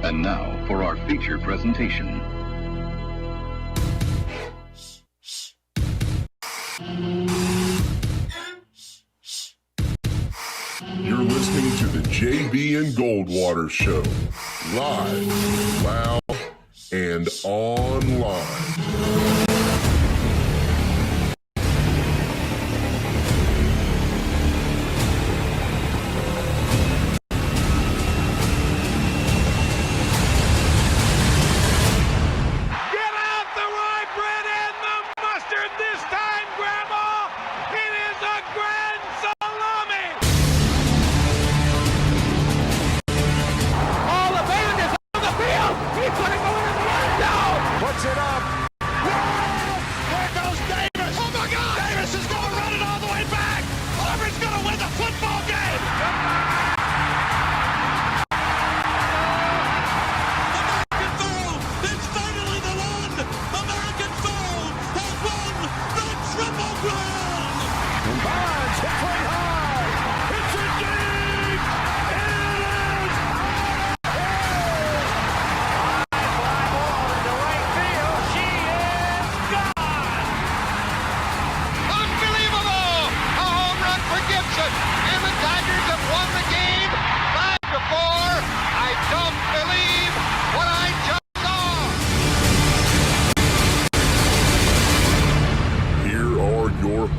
And now for our feature presentation. You're listening to the JB and Goldwater Show. Live, loud, and online.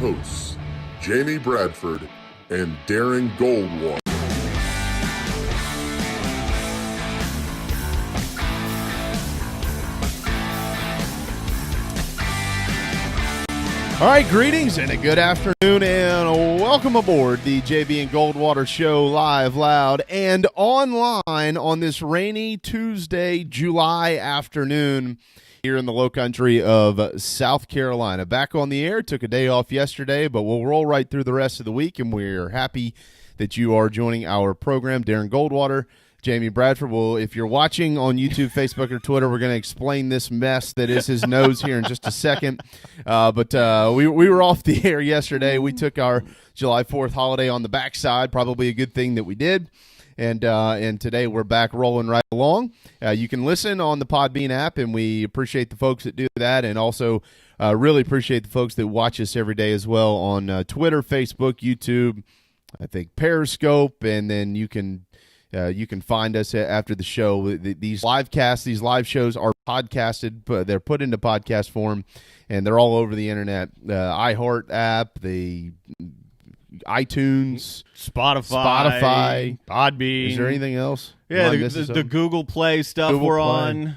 Hosts, Jamie Bradford and Darren Goldwater. All right, greetings and a good afternoon and welcome aboard the JB and Goldwater Show live, loud, and online on this rainy Tuesday, July afternoon here in the low country of South Carolina. Back on the air, took a day off yesterday, but we'll roll right through the rest of the week, and we're happy that you are joining our program. Darren Goldwater, Jamie Bradford. Well, if you're watching on YouTube, Facebook, or Twitter, we're going to explain this mess that is his nose here in just a second. But we were off the air yesterday. We took our July 4th holiday on the backside, probably a good thing that we did. And today we're back rolling right along. You can listen on the Podbean app, and we appreciate the folks that do that, and also really appreciate the folks that watch us every day as well on Twitter, Facebook, YouTube, I think Periscope, and then you can find us after the show. These live casts, these live shows are podcasted, but they're put into podcast form, and they're all over the internet. iHeart app, the iTunes, Spotify, Podbean. Is there anything else? Yeah, the Google Play stuff Google we're Play. on.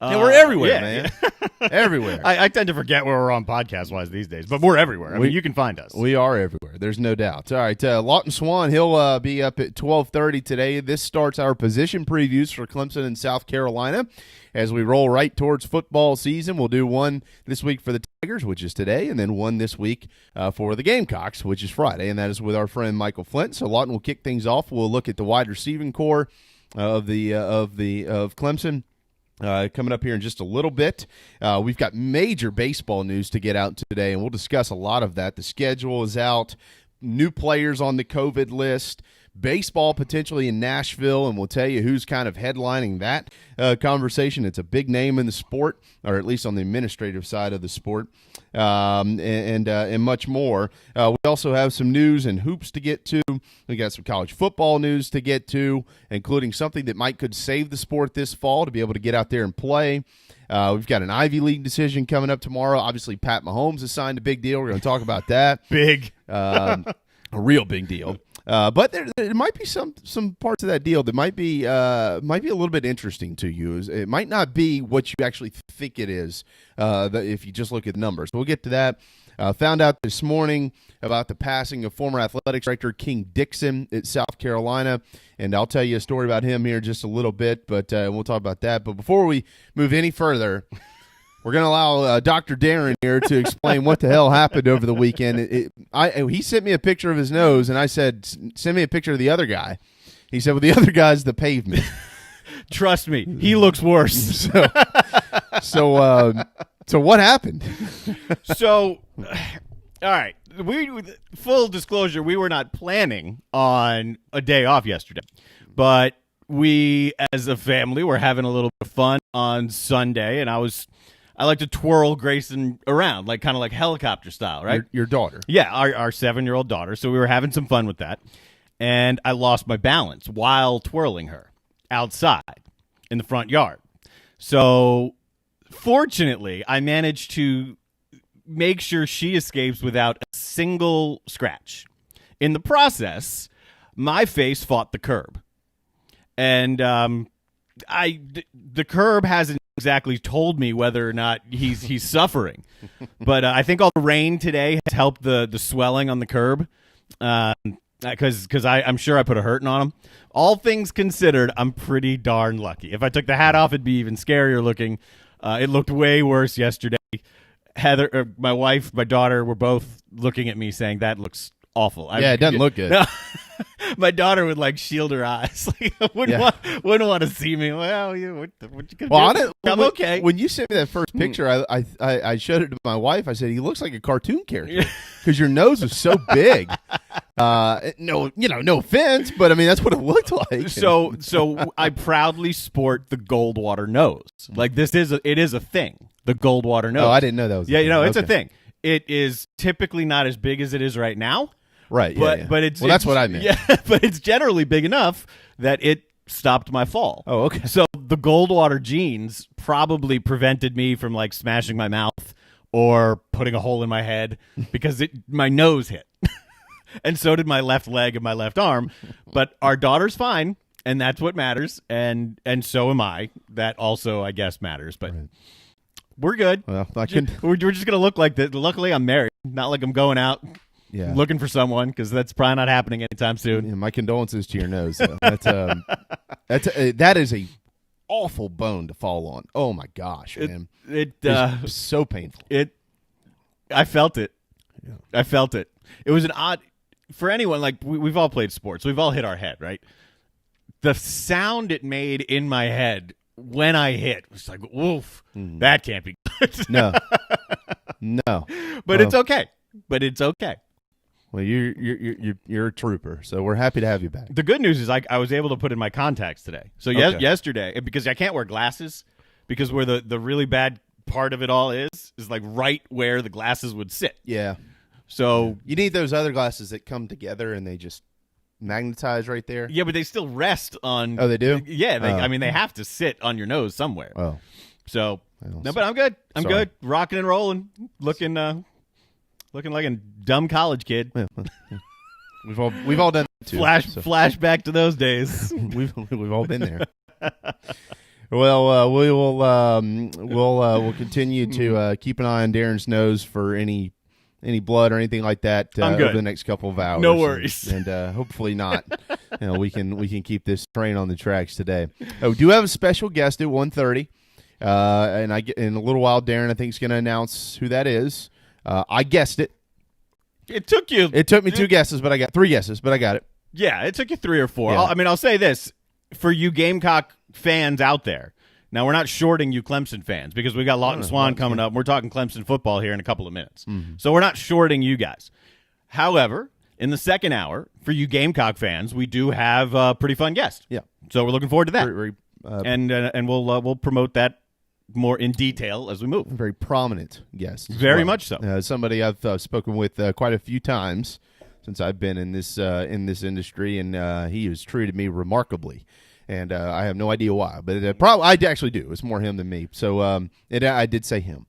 Yeah, we're everywhere, yeah, man. Yeah. Everywhere. I tend to forget where we're on podcast-wise these days, but we're everywhere. I mean, you can find us. We are everywhere. There's no doubt. All right, Lawton Swan, he'll be up at 12:30 today. This starts our position previews for Clemson and South Carolina as we roll right towards football season. We'll do one this week for the Tigers, which is today, and then one this week for the Gamecocks, which is Friday, and that is with our friend Michael Flint. So Lawton will kick things off. We'll look at the wide receiving core of Clemson. Coming up here in just a little bit. We've got major baseball news to get out today, and we'll discuss a lot of that. The schedule is out, new players on the COVID list, baseball potentially in Nashville, and we'll tell you who's kind of headlining that conversation. It's a big name in the sport, or at least on the administrative side of the sport, and much more. We also have some news and hoops to get to. We got some college football news to get to, including something that could save the sport this fall to be able to get out there and play. We've got an Ivy League decision coming up tomorrow. Obviously, Pat Mahomes has signed a big deal. We're going to talk about that. Big. A real big deal. But there might be some parts of that deal that might be a little bit interesting to you. It might not be what you actually think it is if you just look at the numbers. We'll get to that. Found out this morning about the passing of former athletics director King Dixon at South Carolina, and I'll tell you a story about him here in just a little bit, but we'll talk about that. But before we move any further, we're going to allow Dr. Darren here to explain what the hell happened over the weekend. He sent me a picture of his nose, and I said, send me a picture of the other guy. He said, well, the other guy's the pavement. Trust me, he looks worse. So what happened? So, all right. Full disclosure, we were not planning on a day off yesterday. But we, as a family, were having a little bit of fun on Sunday, and I like to twirl Grayson around, like kind of like helicopter style, right? Your daughter. Yeah, our 7-year-old daughter. So we were having some fun with that, and I lost my balance while twirling her outside in the front yard. So fortunately, I managed to make sure she escapes without a single scratch. In the process, my face fought the curb. And the curb hasn't exactly told me whether or not he's suffering. But I think all the rain today has helped the swelling on the curb. Because I'm sure I put a hurting on him. All things considered, I'm pretty darn lucky. If I took the hat off, it'd be even scarier looking. It looked way worse yesterday. Heather, my wife, my daughter were both looking at me saying, that looks awful. Yeah, it doesn't look good. No, my daughter would like shield her eyes. Like, wouldn't want to see me. Well, what you gonna do? I'm okay. When you sent me that first picture, I showed it to my wife. I said, he looks like a cartoon character because your nose is so big. No offense, but I mean that's what it looked like. So I proudly sport the Goldwater nose. Like it is a thing. The Goldwater nose. Oh, I didn't know that was. Yeah, it's a thing. It is typically not as big as it is right now. Right. But it's that's what I meant. Yeah, but it's generally big enough that it stopped my fall. Oh, okay. So the Goldwater jeans probably prevented me from like smashing my mouth or putting a hole in my head because my nose hit. And so did my left leg and my left arm. But our daughter's fine, and that's what matters. And so am I. That also, I guess, matters. But we're good. Well, we're just going to look like that. Luckily, I'm married. Not like I'm going out looking for someone, because that's probably not happening anytime soon. Yeah, my condolences to your nose. That is a awful bone to fall on. Oh, my gosh, man. It's so painful. I felt it. Yeah. I felt it. It was an odd... For anyone, like, we've all played sports. We've all hit our head, right? The sound it made in my head when I hit was like, woof, that can't be good. No. But it's okay. Well, you're a trooper, so we're happy to have you back. The good news is I was able to put in my contacts today. So yesterday, because I can't wear glasses, because where the really bad part of it all is like right where the glasses would sit. Yeah. So you need those other glasses that come together and they just magnetize right there. Yeah, but they still rest on. Oh, they do? Yeah, I mean they have to sit on your nose somewhere. Oh. So no, but I'm good. I'm good. Rocking and rolling, looking like a dumb college kid. Yeah. We've all done that too. Flashback to those days. we've all been there. Well, we'll continue to keep an eye on Darren's nose for any blood or anything like that over the next couple of hours. No worries. And hopefully not. We can keep this train on the tracks today. We do have a special guest at 1:30. And in a little while, Darren, I think, is going to announce who that is. I guessed it. It took me 2 guesses, but I got 3 guesses, but I got it. Yeah, it took you 3 or 4. Yeah. I'll say this for you Gamecock fans out there. Now, we're not shorting you Clemson fans because we got Lawton Swan coming up. And we're talking Clemson football here in a couple of minutes. Mm-hmm. So we're not shorting you guys. However, in the second hour, for you Gamecock fans, we do have a pretty fun guest. Yeah. So we're looking forward to that. And we'll promote that more in detail as we move. Very prominent guest. Very much so. Somebody I've spoken with quite a few times since I've been in this industry, and he has treated me remarkably. And I have no idea why, but I actually do. It's more him than me. So I did say him.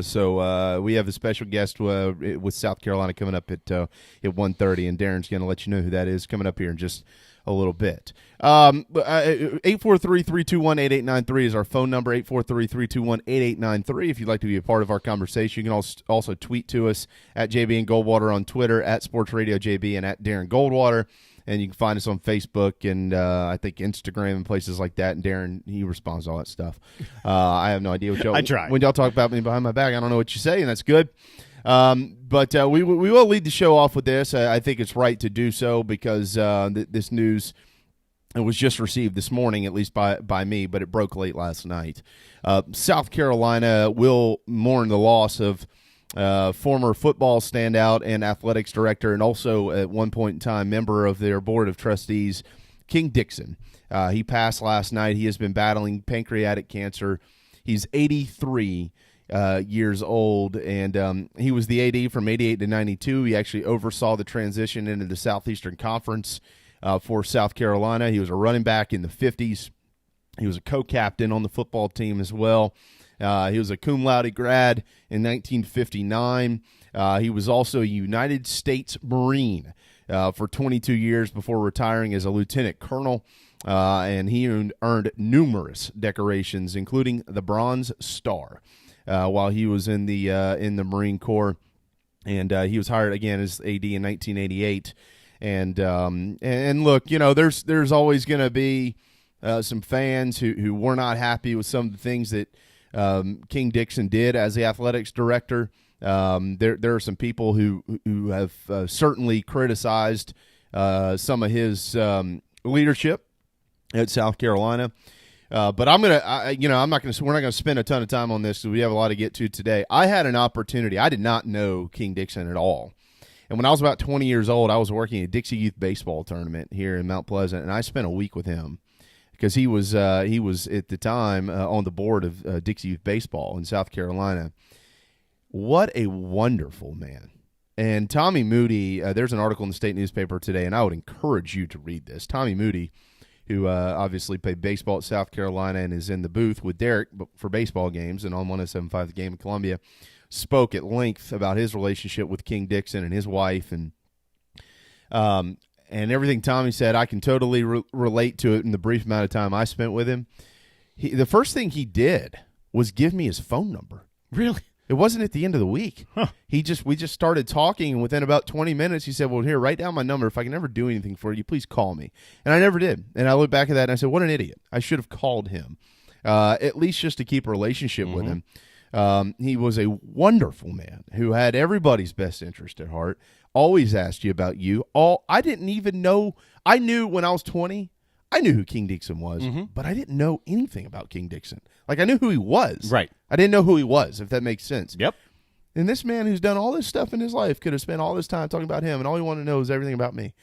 So we have a special guest with South Carolina coming up at 1:30, and Darren's going to let you know who that is coming up here in just a little bit. 843-321-8893 is our phone number, 843-321-8893. If you'd like to be a part of our conversation, you can also tweet to us at JB and Goldwater on Twitter, at Sports Radio JB, and at Darren Goldwater. And you can find us on Facebook and I think Instagram and places like that. And Darren, he responds to all that stuff. I have no idea what y'all. I try. When y'all talk about me behind my back, I don't know what you say, and that's good. But we will lead the show off with this. I think it's right to do so because this news was just received this morning, at least by me, but it broke late last night. South Carolina will mourn the loss of former football standout and athletics director, and also at one point in time member of their board of trustees, King Dixon. He passed last night. He has been battling pancreatic cancer. He's 83 years old, and he was the AD from 88 to 92. He actually oversaw the transition into the Southeastern Conference for South Carolina. He was a running back in the 50s. He was a co-captain on the football team as well. He was a cum laude grad in 1959. He was also a United States Marine for 22 years before retiring as a lieutenant colonel, and he earned numerous decorations, including the Bronze Star, while he was in the Marine Corps. And he was hired again as AD in 1988. And look, there's always going to be some fans who were not happy with some of the things that King Dixon did as the athletics director. There are some people who have certainly criticized some of his leadership at South Carolina. But we're not gonna spend a ton of time on this because we have a lot to get to today. I had an opportunity. I did not know King Dixon at all. And when I was about 20 years old, I was working at Dixie Youth Baseball Tournament here in Mount Pleasant, and I spent a week with him because he was at the time on the board of Dixie Youth Baseball in South Carolina. What a wonderful man. And Tommy Moody, there's an article in the state newspaper today, and I would encourage you to read this. Tommy Moody, who obviously played baseball at South Carolina and is in the booth with Derek for baseball games and on 107.5 The Game in Columbia, spoke at length about his relationship with King Dixon and his wife, and everything Tommy said, I can totally relate to it in the brief amount of time I spent with him. The first thing he did was give me his phone number. Really? It wasn't at the end of the week. Huh. We just started talking, and within about 20 minutes, he said, well, here, write down my number. If I can ever do anything for you, please call me. And I never did. And I look back at that, and I said, what an idiot. I should have called him, at least just to keep a relationship with him. He was a wonderful man who had everybody's best interest at heart, always asked you about you. I didn't even know. I knew when I was 20, I knew who King Dixon was, but I didn't know anything about King Dixon. Like, I knew who he was. Right. I didn't know who he was, if that makes sense. Yep. And this man who's done all this stuff in his life could have spent all this time talking about him, and all he wanted to know is everything about me.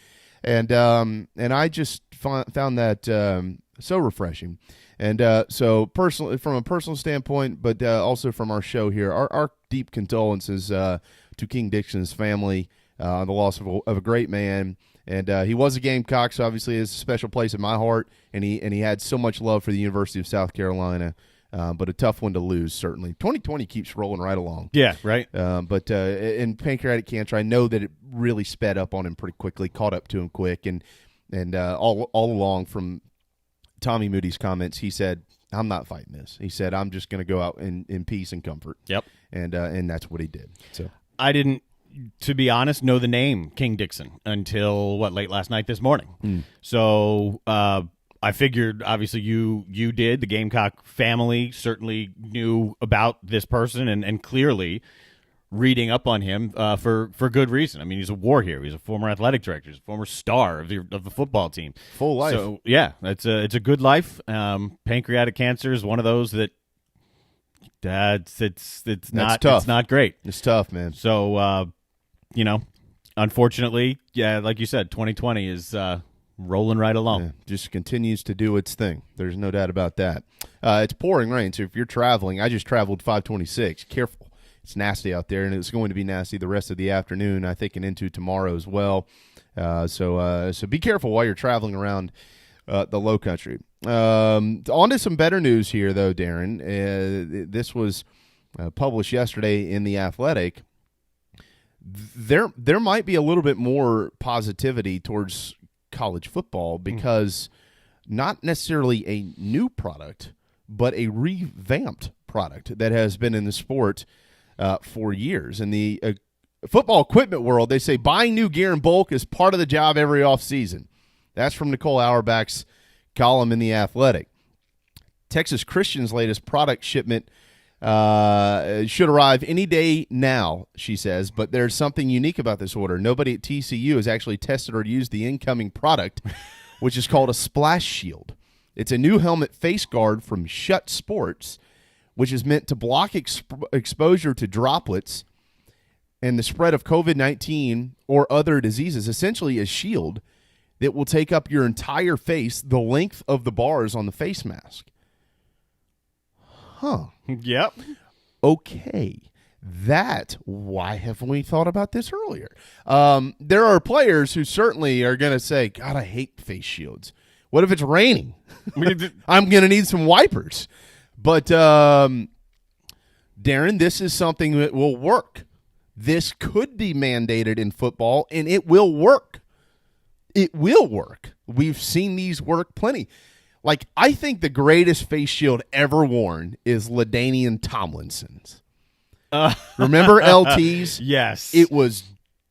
And I just found that so refreshing. And so personally, from a personal standpoint, but also from our show here, our deep condolences to King Dixon's family, the loss of a great man. And he was a Gamecock, so obviously it's a special place in my heart. And he had so much love for the University of South Carolina, but a tough one to lose, certainly. 2020 keeps rolling right along. Yeah, right. But in pancreatic cancer, I know that it really sped up on him pretty quickly, caught up to him quick. And all along from Tommy Moody's comments, he said, I'm not fighting this. He said, I'm just going to go out in peace and comfort. Yep. And that's what he did. So I didn't, to be honest, know the name King Dixon until, late last night this morning. So I figured, obviously, you did. The Gamecock family certainly knew about this person and clearly reading up on him for good reason. I mean, he's a war hero. He's a former athletic director. He's a former star of the football team. Full life. So yeah, it's a good life. Pancreatic cancer is one of those that it's not tough. It's not great. It's tough, man. So unfortunately, yeah, like you said, 2020 is rolling right along. Yeah, just continues to do its thing. There's no doubt about that. It's pouring rain, so if you're traveling, I just traveled 526. Careful. It's nasty out there, and it's going to be nasty the rest of the afternoon, I think, and into tomorrow as well. So be careful while you're traveling around the Low Country. On to some better news here, though, Darren. This was published yesterday in The Athletic. There might be a little bit more positivity towards college football because not necessarily a new product, but a revamped product that has been in the sport for years. In the football equipment world, they say buying new gear in bulk is part of the job every offseason. That's from Nicole Auerbach's column in The Athletic. Texas Christian's latest product shipment should arrive any day now, she says, but there's something unique about this order. Nobody at TCU has actually tested or used the incoming product, which is called a Splash Shield. It's a new helmet face guard from Shut Sports, which is meant to block exposure to droplets and the spread of COVID-19 or other diseases, essentially a shield that will take up your entire face, the length of the bars on the face mask. Huh. Yep. Okay. Why haven't we thought about this earlier? There are players who certainly are going to say, God, I hate face shields. What if it's raining? I'm going to need some wipers. But, Darren, this is something that will work. This could be mandated in football, and it will work. It will work. We've seen these work plenty. Like, I think the greatest face shield ever worn is LaDainian Tomlinson's. Remember LT's? Yes. It was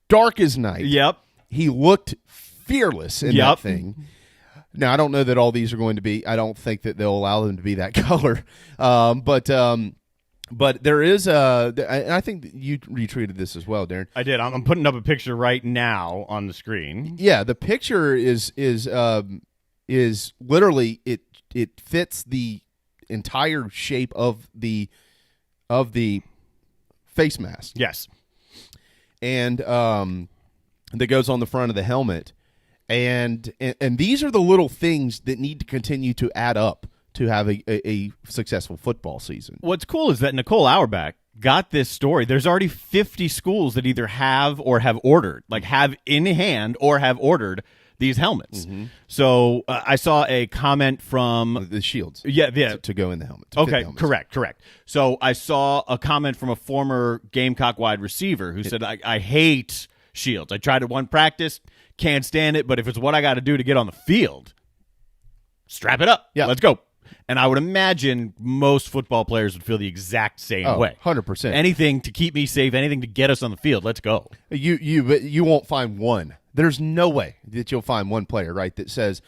dark as night. Yep. He looked fearless in that thing. Now, I don't know that all these are going to be, I don't think that they'll allow them to be that color. But there is and I think that you retweeted this as well, Darren. I did. I'm putting up a picture right now on the screen. Yeah, the picture is literally it fits the entire shape of the face mask. Yes. And that goes on the front of the helmet. And these are the little things that need to continue to add up to have a successful football season. What's cool is that Nicole Auerbach got this story. There's already 50 schools that either have or have ordered, like have in hand or have ordered these helmets. Mm-hmm. So I saw a comment from the shields. Yeah. To go in the helmet. Okay, correct. So I saw a comment from a former Gamecock wide receiver who said, I hate shields. I tried it one practice, can't stand it, but if it's what I got to do to get on the field, strap it up. Yeah. Let's go. And I would imagine most football players would feel the exact same way. 100%. Anything to keep me safe, anything to get us on the field, let's go. But you won't find one. There's no way that you'll find one player, right, that says,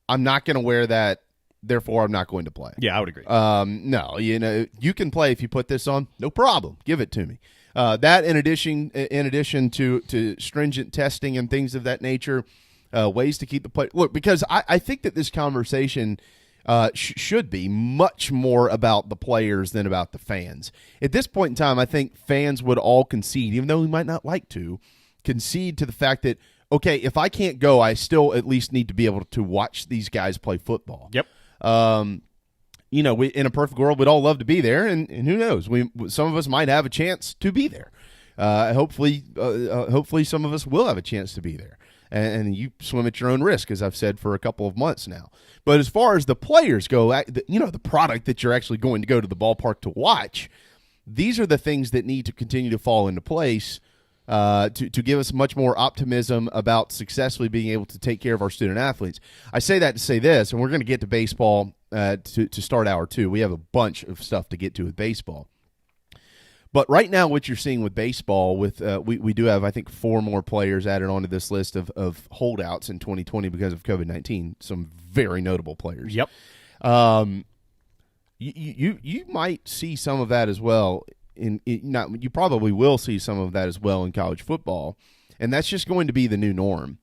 I'm not going to wear that, therefore I'm not going to play. Yeah, I would agree. No, you can play if you put this on, no problem. Give it to me. That in addition to stringent testing and things of that nature, ways to keep the play. Look, because I think that this conversation should be much more about the players than about the fans. At this point in time, I think fans would all concede, even though we might not like to, concede to the fact that, okay, if I can't go, I still at least need to be able to watch these guys play football. Yep. We in a perfect world, we'd all love to be there, and who knows? Some of us might have a chance to be there. Hopefully, some of us will have a chance to be there. And you swim at your own risk, as I've said for a couple of months now. But as far as the players go, the product that you're actually going to go to the ballpark to watch, these are the things that need to continue to fall into place to give us much more optimism about successfully being able to take care of our student athletes. I say that to say this, and we're going to get to baseball to start hour 2. We have a bunch of stuff to get to with baseball. But right now, what you're seeing with baseball, we do have, I think, 4 more players added onto this list of holdouts in 2020 because of COVID-19. Some very notable players. Yep. You might see some of that as well. You probably will see some of that as well in college football, and that's just going to be the new norm.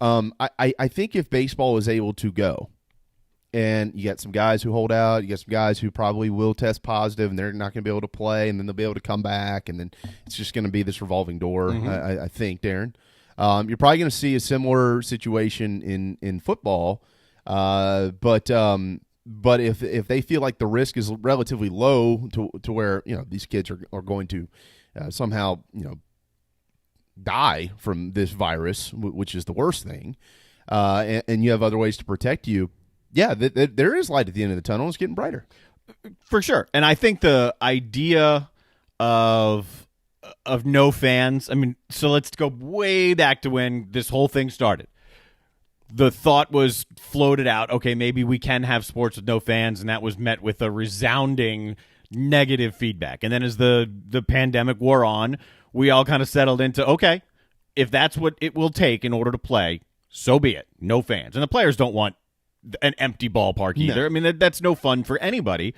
I think if baseball is able to go, and you got some guys who hold out, you got some guys who probably will test positive, and they're not going to be able to play, and then they'll be able to come back, and then it's just going to be this revolving door, I think, Darren. You're probably going to see a similar situation in football, but if they feel like the risk is relatively low to where these kids are going to somehow die from this virus, which is the worst thing, and you have other ways to protect you. Yeah, there is light at the end of the tunnel. It's getting brighter. For sure. And I think the idea of no fans, I mean, so let's go way back to when this whole thing started. The thought was floated out, okay, maybe we can have sports with no fans, and that was met with a resounding negative feedback. And then as the pandemic wore on, we all kind of settled into, okay, if that's what it will take in order to play, so be it. No fans. And the players don't want an empty ballpark either. No. I mean, that's no fun for anybody.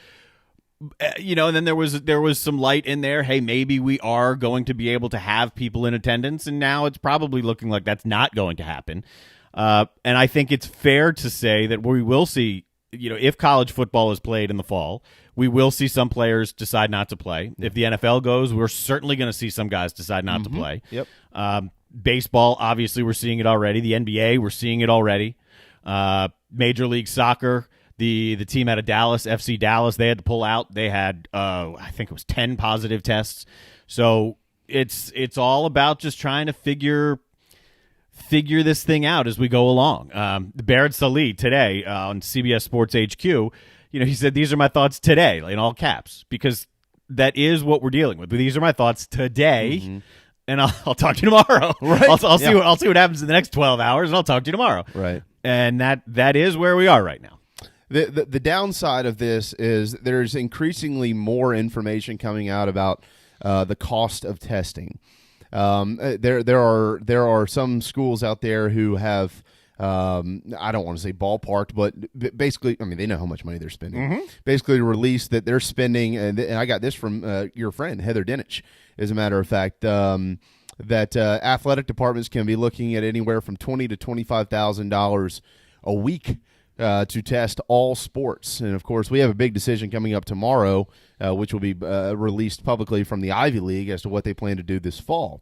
And then there was some light in there. Hey, maybe we are going to be able to have people in attendance, and now it's probably looking like that's not going to happen. And I think it's fair to say that we will see, if college football is played in the fall, we will see some players decide not to play. If the NFL goes, we're certainly going to see some guys decide not to play. Yep. Baseball, obviously, we're seeing it already. The NBA, we're seeing it already. Major League Soccer, the team out of Dallas, FC Dallas, they had to pull out. They had, I think it was 10 positive tests. So it's all about just trying to figure this thing out as we go along. Barrett Salih today on CBS Sports HQ, he said, these are my thoughts today, in all caps, because that is what we're dealing with. These are my thoughts today, and I'll talk to you tomorrow. Right. I'll see what happens in the next 12 hours, and I'll talk to you tomorrow. Right. And that is where we are right now. The downside of this is there's increasingly more information coming out about the cost of testing. There are some schools out there who have I don't want to say ballparked, but basically, I mean, they know how much money they're spending. Basically, released that they're spending, and I got this from your friend Heather Dinich, as a matter of fact, that athletic departments can be looking at anywhere from $20,000 to $25,000 a week to test all sports. And of course, we have a big decision coming up tomorrow, which will be released publicly from the Ivy League as to what they plan to do this fall.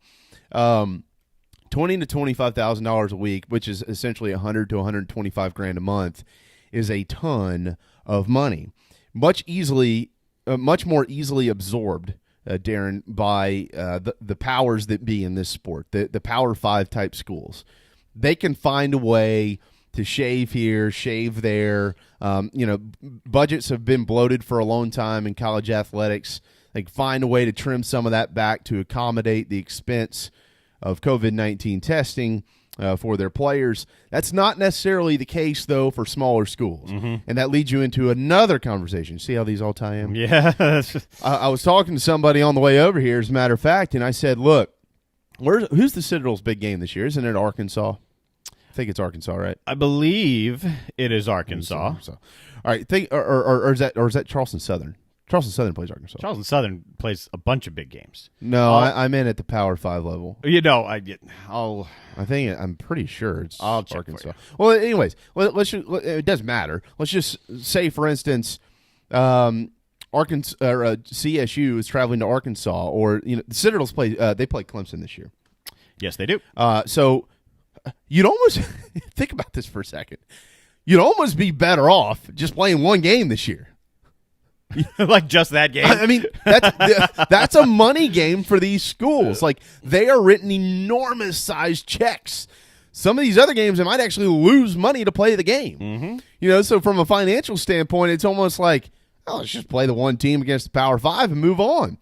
$20,000 to $25,000 a week, which is essentially $100,000 to $125,000 a month, is a ton of money. Much more easily absorbed, Darren, by the powers that be in this sport, the Power 5 type schools. They can find a way to shave here, shave there. Budgets have been bloated for a long time in college athletics. They can find a way to trim some of that back to accommodate the expense of COVID-19 testing for their players. That's not necessarily the case, though, for smaller schools. And that leads you into another conversation. See how these all tie in? Yeah. I was talking to somebody on the way over here, as a matter of fact, and I said, look, who's the Citadel's big game this year? Isn't it Arkansas? I think it's Arkansas, right? I believe it is Arkansas. All right, or is that Charleston Southern? Charleston Southern plays Arkansas. Charleston Southern plays a bunch of big games. No, I meant at the Power 5 level. I'm pretty sure it's I'll check Arkansas. Well, anyways, it doesn't matter. Let's just say, for instance, Arkansas or CSU is traveling to Arkansas, or the Citadels play. They play Clemson this year. Yes, they do. So you'd almost think about this for a second. You'd almost be better off just playing one game this year. Like just that game. I mean, that's a money game for these schools. Like, they are written enormous sized checks. Some of these other games, they might actually lose money to play the game. So from a financial standpoint, it's almost like, let's just play the one team against the Power 5 and move on.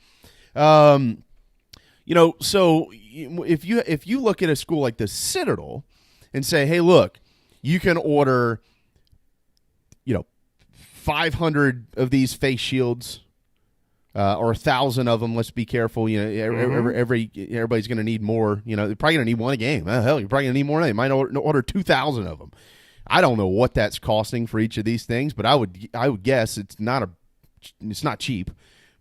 So if you look at a school like the Citadel and say, hey, look, you can order 500 of these face shields, or 1,000 of them. Let's be careful. Everybody's going to need more. They're probably going to need one a game. Hell, you're probably going to need more. They might order 2,000 of them. I don't know what that's costing for each of these things, but I would guess it's not cheap.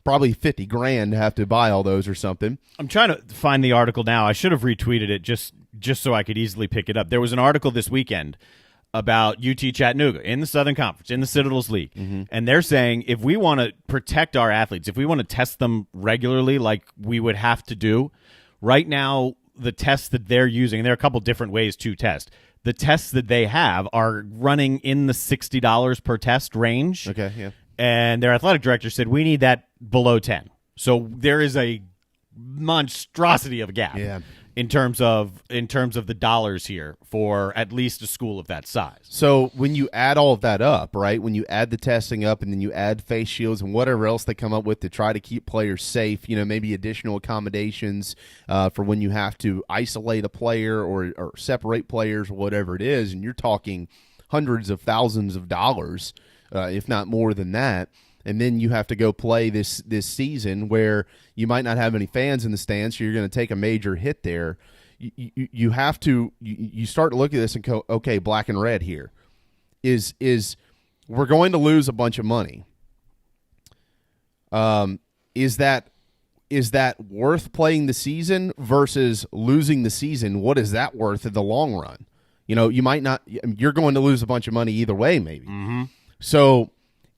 Probably $50,000 to have to buy all those or something. I'm trying to find the article now. I should have retweeted it just so I could easily pick it up. There was an article this weekend about UT Chattanooga in the Southern Conference, in the Citadel's League. And they're saying if we want to protect our athletes, if we want to test them regularly like we would have to do, right now the tests that they're using, and there are a couple different ways to test, the tests that they have are running in the $60 per test range. Okay, yeah. And their athletic director said, we need that below 10. So there is a monstrosity of a gap. Yeah. In terms of the dollars here for at least a school of that size. So when you add all of that up, right, when you add the testing up and then you add face shields and whatever else they come up with to try to keep players safe, maybe additional accommodations for when you have to isolate a player or separate players or whatever it is, and you're talking hundreds of thousands of dollars, if not more than that. And then you have to go play this season where you might not have any fans in the stands, so you're going to take a major hit there. You have to you start to look at this and go, okay, black and red here is we're going to lose a bunch of money. Is that worth playing the season versus losing the season? What is that worth in the long run? You might not. You're going to lose a bunch of money either way, maybe. So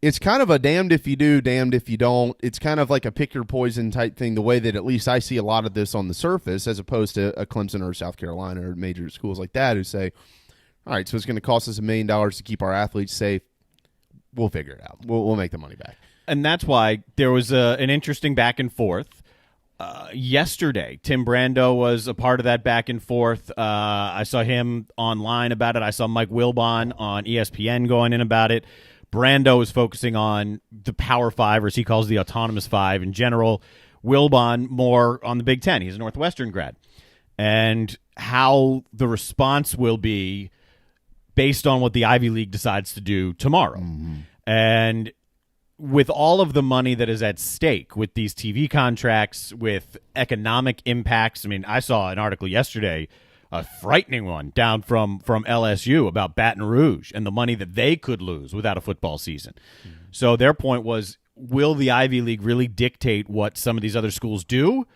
it's kind of a damned if you do, damned if you don't. It's kind of like a pick your poison type thing, the way that at least I see a lot of this on the surface, as opposed to a Clemson or South Carolina or major schools like that who say, all right, so it's going to cost us $1 million to keep our athletes safe. We'll figure it out. We'll make the money back. And that's why there was an interesting back and forth. Yesterday, Tim Brando was a part of that back and forth. I saw him online about it. I saw Mike Wilbon on ESPN going in about it. Brando is focusing on the Power Five, or as he calls the Autonomous Five in general. Wilbon more on the Big Ten. He's a Northwestern grad. And how the response will be based on what the Ivy League decides to do tomorrow. Mm-hmm. And with all of the money that is at stake with these TV contracts, with economic impacts. I mean, I saw an article yesterday, a frightening one, down from LSU about Baton Rouge and the money that they could lose without a football season. Mm-hmm. So their point was, will the Ivy League really dictate what some of these other schools do?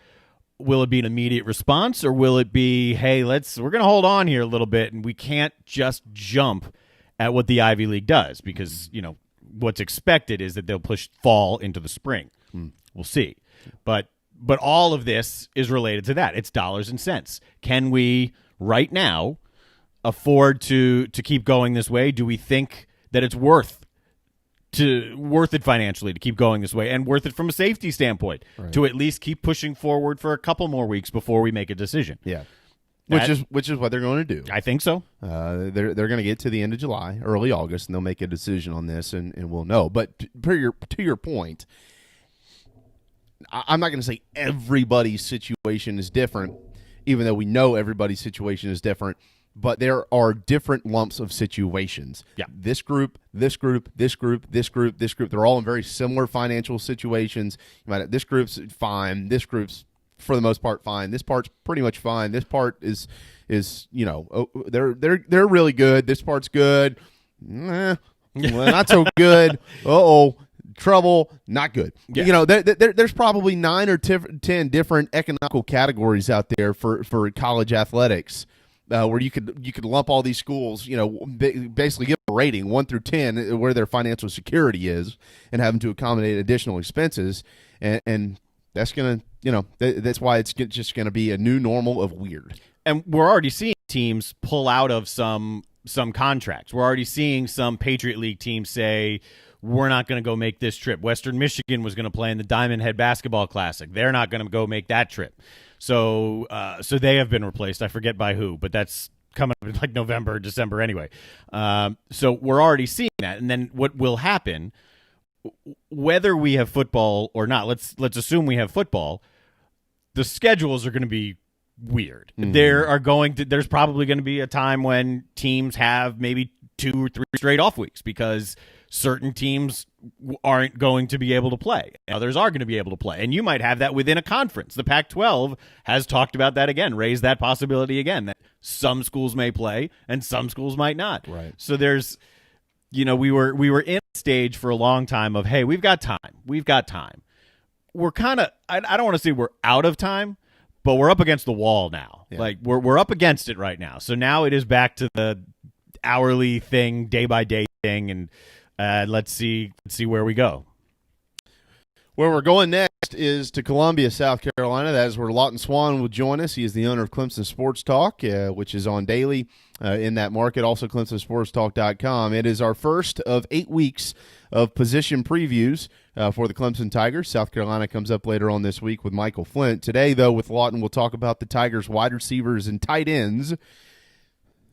Will it be an immediate response, or will it be, hey, we're going to hold on here a little bit, and we can't just jump at what the Ivy League does, because, what's expected is that they'll push fall into the spring. We'll see. But all of this is related to that. It's dollars and cents. Can we right now afford to keep going this way? Do we think that it's worth it financially to keep going this way, and worth it from a safety standpoint, right, to at least keep pushing forward for a couple more weeks before we make a decision? Yeah. Which is what they're going to do. I think so. They're going to get to the end of July, early August, and they'll make a decision on this, and we'll know. But to your point, I'm not going to say everybody's situation is different, even though we know everybody's situation is different. But there are different lumps of situations. Yeah. This group, this group, this group, this group, this group. They're all in very similar financial situations. This group's fine. This group's, for the most part, fine. This part's pretty much fine. This part is they're really good. This part's good. Well, not so good. Trouble, not good. Yeah. There's probably 9 or 10 different economical categories out there for college athletics, where you could lump all these schools, basically give a rating 1 through 10 where their financial security is, and have them to accommodate additional expenses, and that's gonna. That's why it's just going to be a new normal of weird. And we're already seeing teams pull out of some contracts. We're already seeing some Patriot League teams say, we're not going to go make this trip. Western Michigan was going to play in the Diamond Head Basketball Classic. They're not going to go make that trip. So they have been replaced. I forget by who, but that's coming up in like November, December anyway. So we're already seeing that. And then what will happen, whether we have football or not, let's assume we have football, the schedules are going to be weird. Mm-hmm. There's probably going to be a time when teams have maybe 2 or 3 straight off weeks because certain teams aren't going to be able to play. Others are going to be able to play. And you might have that within a conference. The Pac-12 has talked about that again, raised that possibility again, that some schools may play and some schools might not. Right. So there's, we were in a stage for a long time of, hey, we've got time. We're kind of, I don't want to say we're out of time, but we're up against the wall now. Yeah. Like we're up against it right now. So now it is back to the hourly thing, day by day thing, and let's see where we go. Where we're going next is to Columbia, South Carolina. That is where Lawton Swan will join us. He is the owner of Clemson Sports Talk, which is on daily in that market. Also, ClemsonSportsTalk.com. It is our first of 8 weeks of position previews for the Clemson Tigers. South Carolina comes up later on this week with Michael Flint. Today, though, with Lawton, we'll talk about the Tigers' wide receivers and tight ends.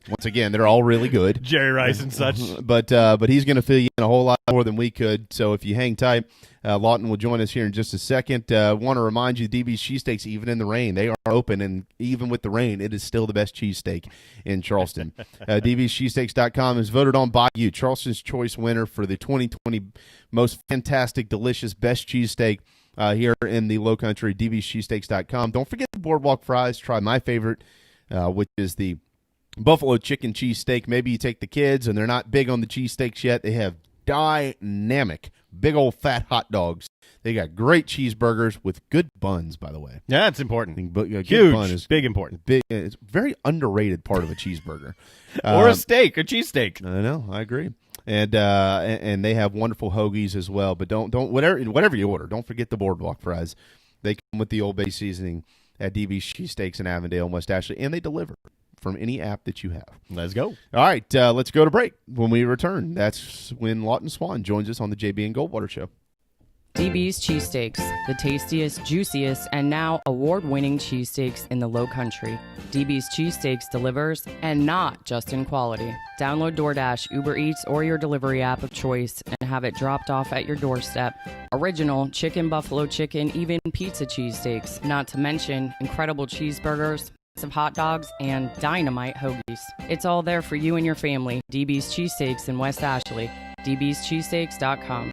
Once again, they're all really good. Jerry Rice and such. But he's going to fill you in a whole lot more than we could. So if you hang tight, Lawton will join us here in just a second. Want to remind you, DB's Cheesesteaks, even in the rain, they are open. And even with the rain, it is still the best cheesesteak in Charleston. DB'sCheesesteaks.com is voted on by you, Charleston's choice winner for the 2020 most fantastic, delicious, best cheesesteak here in the Low Country. DB'sCheesesteaks.com. Don't forget the boardwalk fries. Try my favorite, which is the buffalo chicken cheesesteak. Maybe you take the kids and they're not big on the cheesesteaks yet. They have dynamic, big old fat hot dogs. They got great cheeseburgers with good buns, by the way. Yeah, that's important. Huge, bun is big, important. Big, it's a very underrated part of a cheeseburger. Or a steak, a cheesesteak. I know, I agree. and they have wonderful hoagies as well. But don't whatever you order, don't forget the boardwalk fries. They come with the Old Bay seasoning at DB's Cheesesteaks in Avondale and West Ashley, and they deliver from any app that you have. Let's go. All right, let's go to break. When we return, that's when Lawton Swan joins us on the JB and Goldwater Show. DB's Cheesesteaks, the tastiest, juiciest, and now award-winning cheesesteaks in the Low Country. DB's Cheesesteaks delivers, and not just in quality. Download DoorDash, Uber Eats, or your delivery app of choice and have it dropped off at your doorstep. Original chicken, buffalo chicken, even pizza cheesesteaks, not to mention incredible cheeseburgers, of hot dogs, and dynamite hoagies. It's all there for you and your family. DB's Cheesesteaks in West Ashley. dbscheesesteaks.com.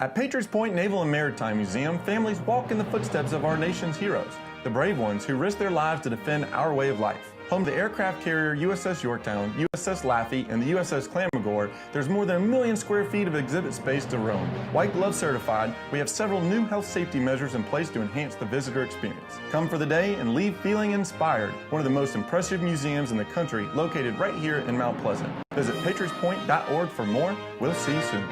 At Patriots Point Naval and Maritime Museum, families walk in the footsteps of our nation's heroes, the brave ones who risked their lives to defend our way of life. Home to the aircraft carrier USS Yorktown, USS Laffey, and the USS Clamagore, there's more than 1 million square feet of exhibit space to roam. White Glove certified, we have several new health safety measures in place to enhance the visitor experience. Come for the day and leave feeling inspired. One of the most impressive museums in the country, located right here in Mount Pleasant. Visit patriotspoint.org for more. We'll see you soon.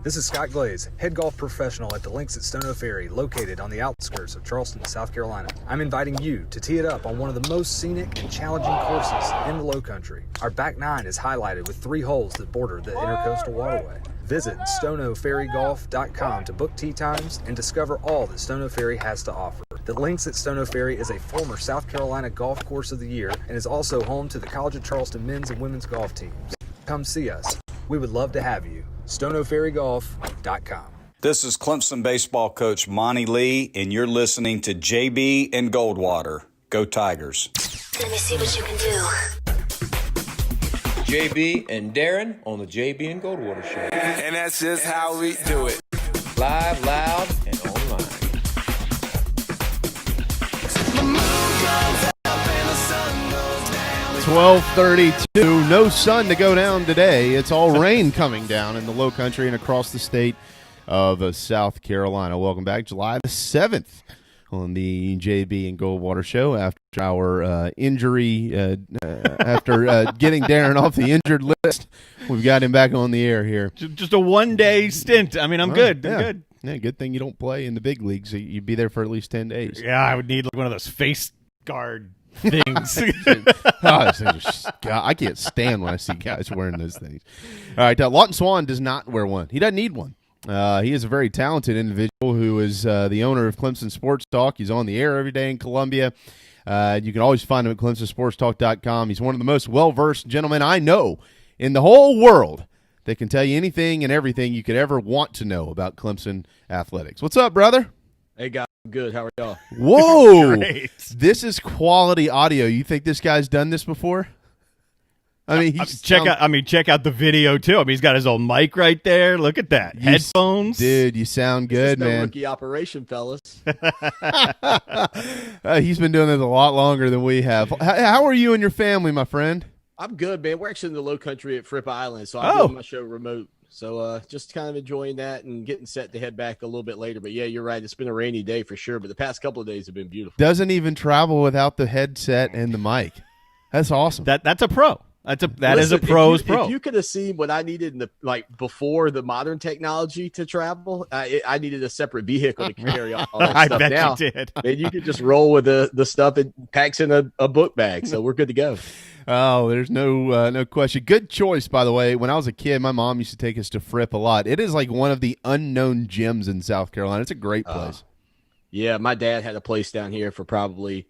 This is Scott Glaze, head golf professional at the Links at Stono Ferry, located on the outskirts of Charleston, South Carolina. I'm inviting you to tee it up on one of the most scenic and challenging courses in the Low Country. Our back nine is highlighted with 3 holes that border the Intercoastal Waterway. Visit stonoferrygolf.com to book tee times and discover all that Stono Ferry has to offer. The Links at Stono Ferry is a former South Carolina Golf Course of the Year and is also home to the College of Charleston men's and women's golf teams. Come see us. We would love to have you. stonoferrygolf.com. This is Clemson baseball coach Monty Lee, and you're listening to JB and Goldwater. Go Tigers. Let me see what you can do. JB and Darren on the JB and Goldwater Show. And that's just how we do it. Live, loud, and online. 12:32. No sun to go down today. It's all rain coming down in the Low Country and across the state of South Carolina. Welcome back, July the 7th on the JB and Goldwater Show. After our injury, after getting Darren off the injured list, we've got him back on the air here. Just a one-day stint. I mean, I'm good. Yeah. I'm good. Yeah, good thing you don't play in the big leagues. You'd be there for at least 10 days. Yeah, I would need like one of those face guard things. I can't stand when I see guys wearing those things. All right, Lawton Swan does not wear one. He doesn't need one. He is a very talented individual who is the owner of Clemson Sports Talk. He's on the air every day in Columbia. You can always find him at clemsonsportstalk.com. He's one of the most well-versed gentlemen I know in the whole world that can tell you anything and everything you could ever want to know about Clemson athletics. What's up, brother? Hey, guys. Good. How are y'all? Whoa. Great. This is quality audio. You think this guy's done this before? I mean, check out the video too. I mean, he's got his old mic right there. Look at that. Headphones. Dude, you sound good, man. Rookie operation, fellas. He's been doing this a lot longer than we have. How are you and your family, my friend? I'm good, man. We're actually in the Low Country at Fripp Island, so I'm doing my show remote. So just kind of enjoying that and getting set to head back a little bit later. But, yeah, you're right. It's been a rainy day for sure, but the past couple of days have been beautiful. Doesn't even travel without the headset and the mic. That's awesome. That's a pro. That is a pro's pro. If you could have seen what I needed in before the modern technology to travel, I needed a separate vehicle to carry all that I stuff. bet Now, you did. And you could just roll with the stuff it packs in a book bag. So we're good to go. Oh, there's no question. Good choice, by the way. When I was a kid, my mom used to take us to Fripp a lot. It is like one of the unknown gyms in South Carolina. It's a great place. Yeah, my dad had a place down here for probably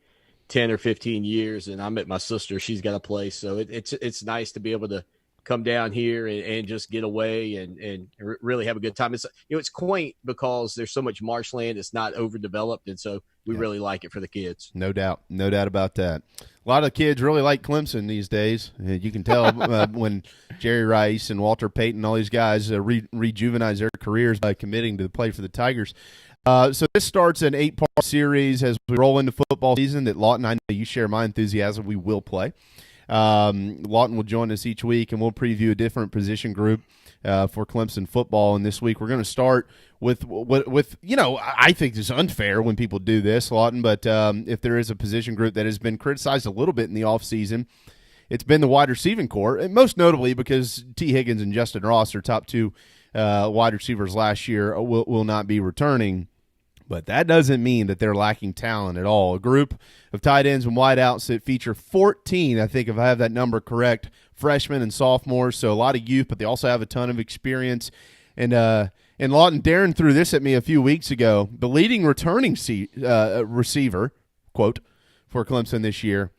10 or 15 years, and I met my sister. She's got a place, so it's nice to be able to come down here and just get away and really have a good time. It's it's quaint because there's so much marshland. It's not overdeveloped, and so we really like it for the kids. No doubt about that. A lot of kids really like Clemson these days. You can tell when Jerry Rice and Walter Payton, all these guys rejuvenize their careers by committing to play for the Tigers. So this starts an 8-part series as we roll into football season that Lawton, I know you share my enthusiasm. We will play. Lawton will join us each week, and we'll preview a different position group for Clemson football. And this week we're going to start with I think it's unfair when people do this, Lawton, but if there is a position group that has been criticized a little bit in the offseason, it's been the wide receiving core, and most notably because T. Higgins and Justin Ross, their top two wide receivers last year, will not be returning. But that doesn't mean that they're lacking talent at all. A group of tight ends and wideouts that feature 14, I think if I have that number correct, freshmen and sophomores, so a lot of youth, but they also have a ton of experience. And Lawton, Darren threw this at me a few weeks ago. The leading returning receiver, quote, for Clemson this year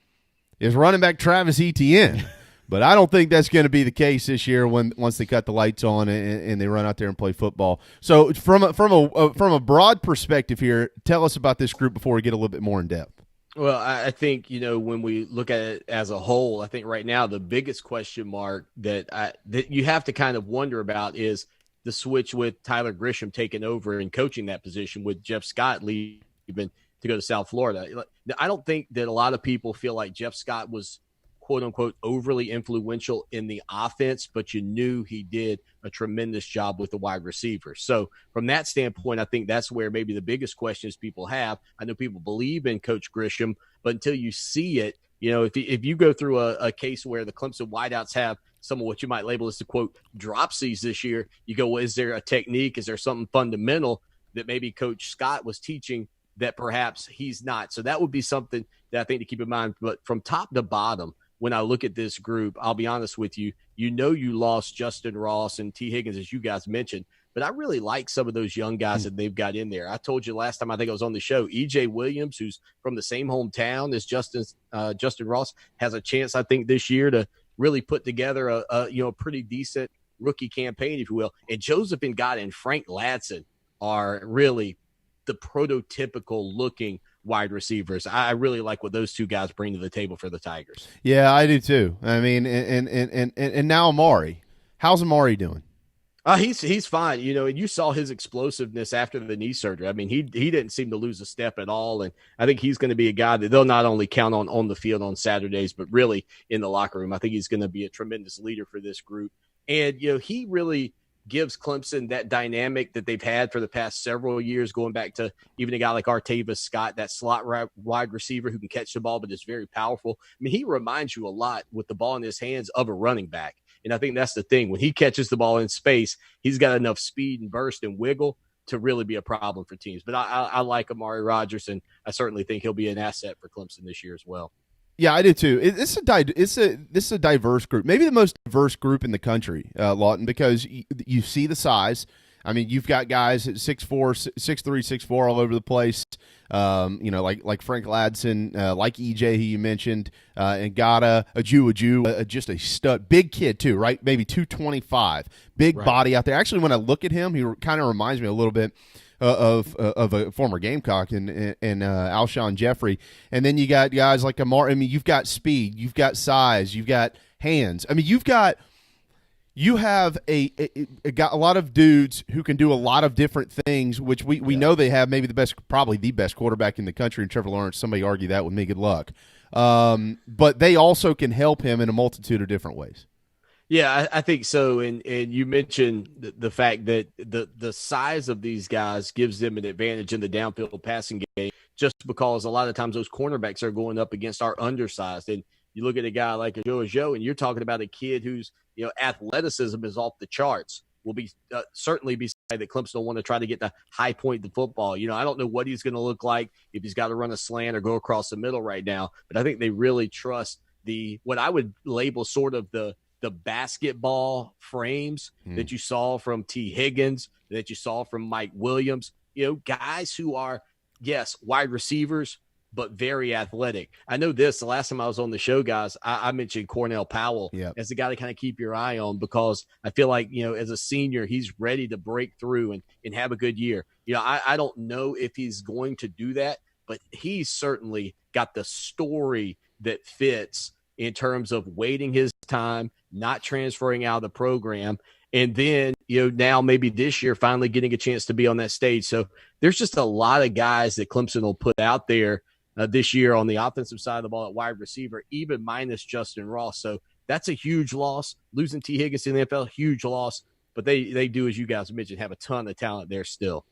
is running back Travis Etienne. But I don't think that's going to be the case this year once they cut the lights on and they run out there and play football. So from a broad perspective here, tell us about this group before we get a little bit more in depth. Well, I think, when we look at it as a whole, I think right now the biggest question mark that you have to kind of wonder about is the switch with Tyler Grisham taking over and coaching that position with Jeff Scott leaving to go to South Florida. I don't think that a lot of people feel like Jeff Scott was quote unquote overly influential in the offense, but you knew he did a tremendous job with the wide receivers. So from that standpoint, I think that's where maybe the biggest questions people have. I know people believe in Coach Grisham, but until you see it, if you go through a case where the Clemson wideouts have some of what you might label as the quote dropsies this year, you go, well, is there a technique? Is there something fundamental that maybe Coach Scott was teaching that perhaps he's not? So that would be something that I think to keep in mind. But from top to bottom, when I look at this group, I'll be honest with you, you lost Justin Ross and T. Higgins, as you guys mentioned, but I really like some of those young guys that they've got in there. I told you last time, I think I was on the show, E.J. Williams, who's from the same hometown as Justin Ross, has a chance, I think, this year to really put together a pretty decent rookie campaign, if you will. And Joseph Ngata and Frank Ladson are really the prototypical looking wide receivers. I really like what those two guys bring to the table for the Tigers. Yeah, I do too. I mean, and now Amari. How's Amari doing? He's fine, and you saw his explosiveness after the knee surgery. I mean, he didn't seem to lose a step at all, and I think he's going to be a guy that they'll not only count on the field on Saturdays, but really in the locker room. I think he's going to be a tremendous leader for this group, and he really gives Clemson that dynamic that they've had for the past several years, going back to even a guy like Artavis Scott, that slot wide receiver who can catch the ball but is very powerful. I mean, he reminds you a lot with the ball in his hands of a running back. And I think that's the thing. When he catches the ball in space, he's got enough speed and burst and wiggle to really be a problem for teams. But I like Amari Rodgers, and I certainly think he'll be an asset for Clemson this year as well. Yeah, I do too. This is a diverse group, maybe the most diverse group in the country, Lawton, because you see the size. I mean, you've got guys at 6'4", 6'3", 6'4", all over the place. Like Frank Ladson, like EJ, who you mentioned, and Ngata, Aju, just a stud, big kid too, right? Maybe 225, big body out there. Actually, when I look at him, he kind of reminds me a little bit of a former Gamecock and Alshon Jeffrey. And then you got guys like Amar. I mean, you've got speed, you've got size, you've got hands. I mean, you have got a lot of dudes who can do a lot of different things, which we know they have maybe probably the best quarterback in the country, and Trevor Lawrence. Somebody argue that with me. Good luck. But they also can help him in a multitude of different ways. Yeah, I think so. And you mentioned the fact that the size of these guys gives them an advantage in the downfield passing game, just because a lot of times those cornerbacks are going up against our undersized. And you look at a guy like Joe, and you're talking about a kid whose athleticism is off the charts. Will be certainly be somebody that Clemson will want to try to get the high point of the football. I don't know what he's going to look like if he's got to run a slant or go across the middle right now, but I think they really trust what I would label sort of the basketball frames that you saw from T. Higgins, that you saw from Mike Williams, guys who are, yes, wide receivers, but very athletic. I know the last time I was on the show, guys, I mentioned Cornell Powell as the guy to kind of keep your eye on, because I feel like, as a senior, he's ready to break through and have a good year. I don't know if he's going to do that, but he's certainly got the story that fits in terms of waiting his time, not transferring out of the program, and then, now maybe this year finally getting a chance to be on that stage. So there's just a lot of guys that Clemson will put out there this year on the offensive side of the ball at wide receiver, even minus Justin Ross. So that's a huge loss. Losing T. Higgins in the NFL, huge loss. But they do, as you guys mentioned, have a ton of talent there still.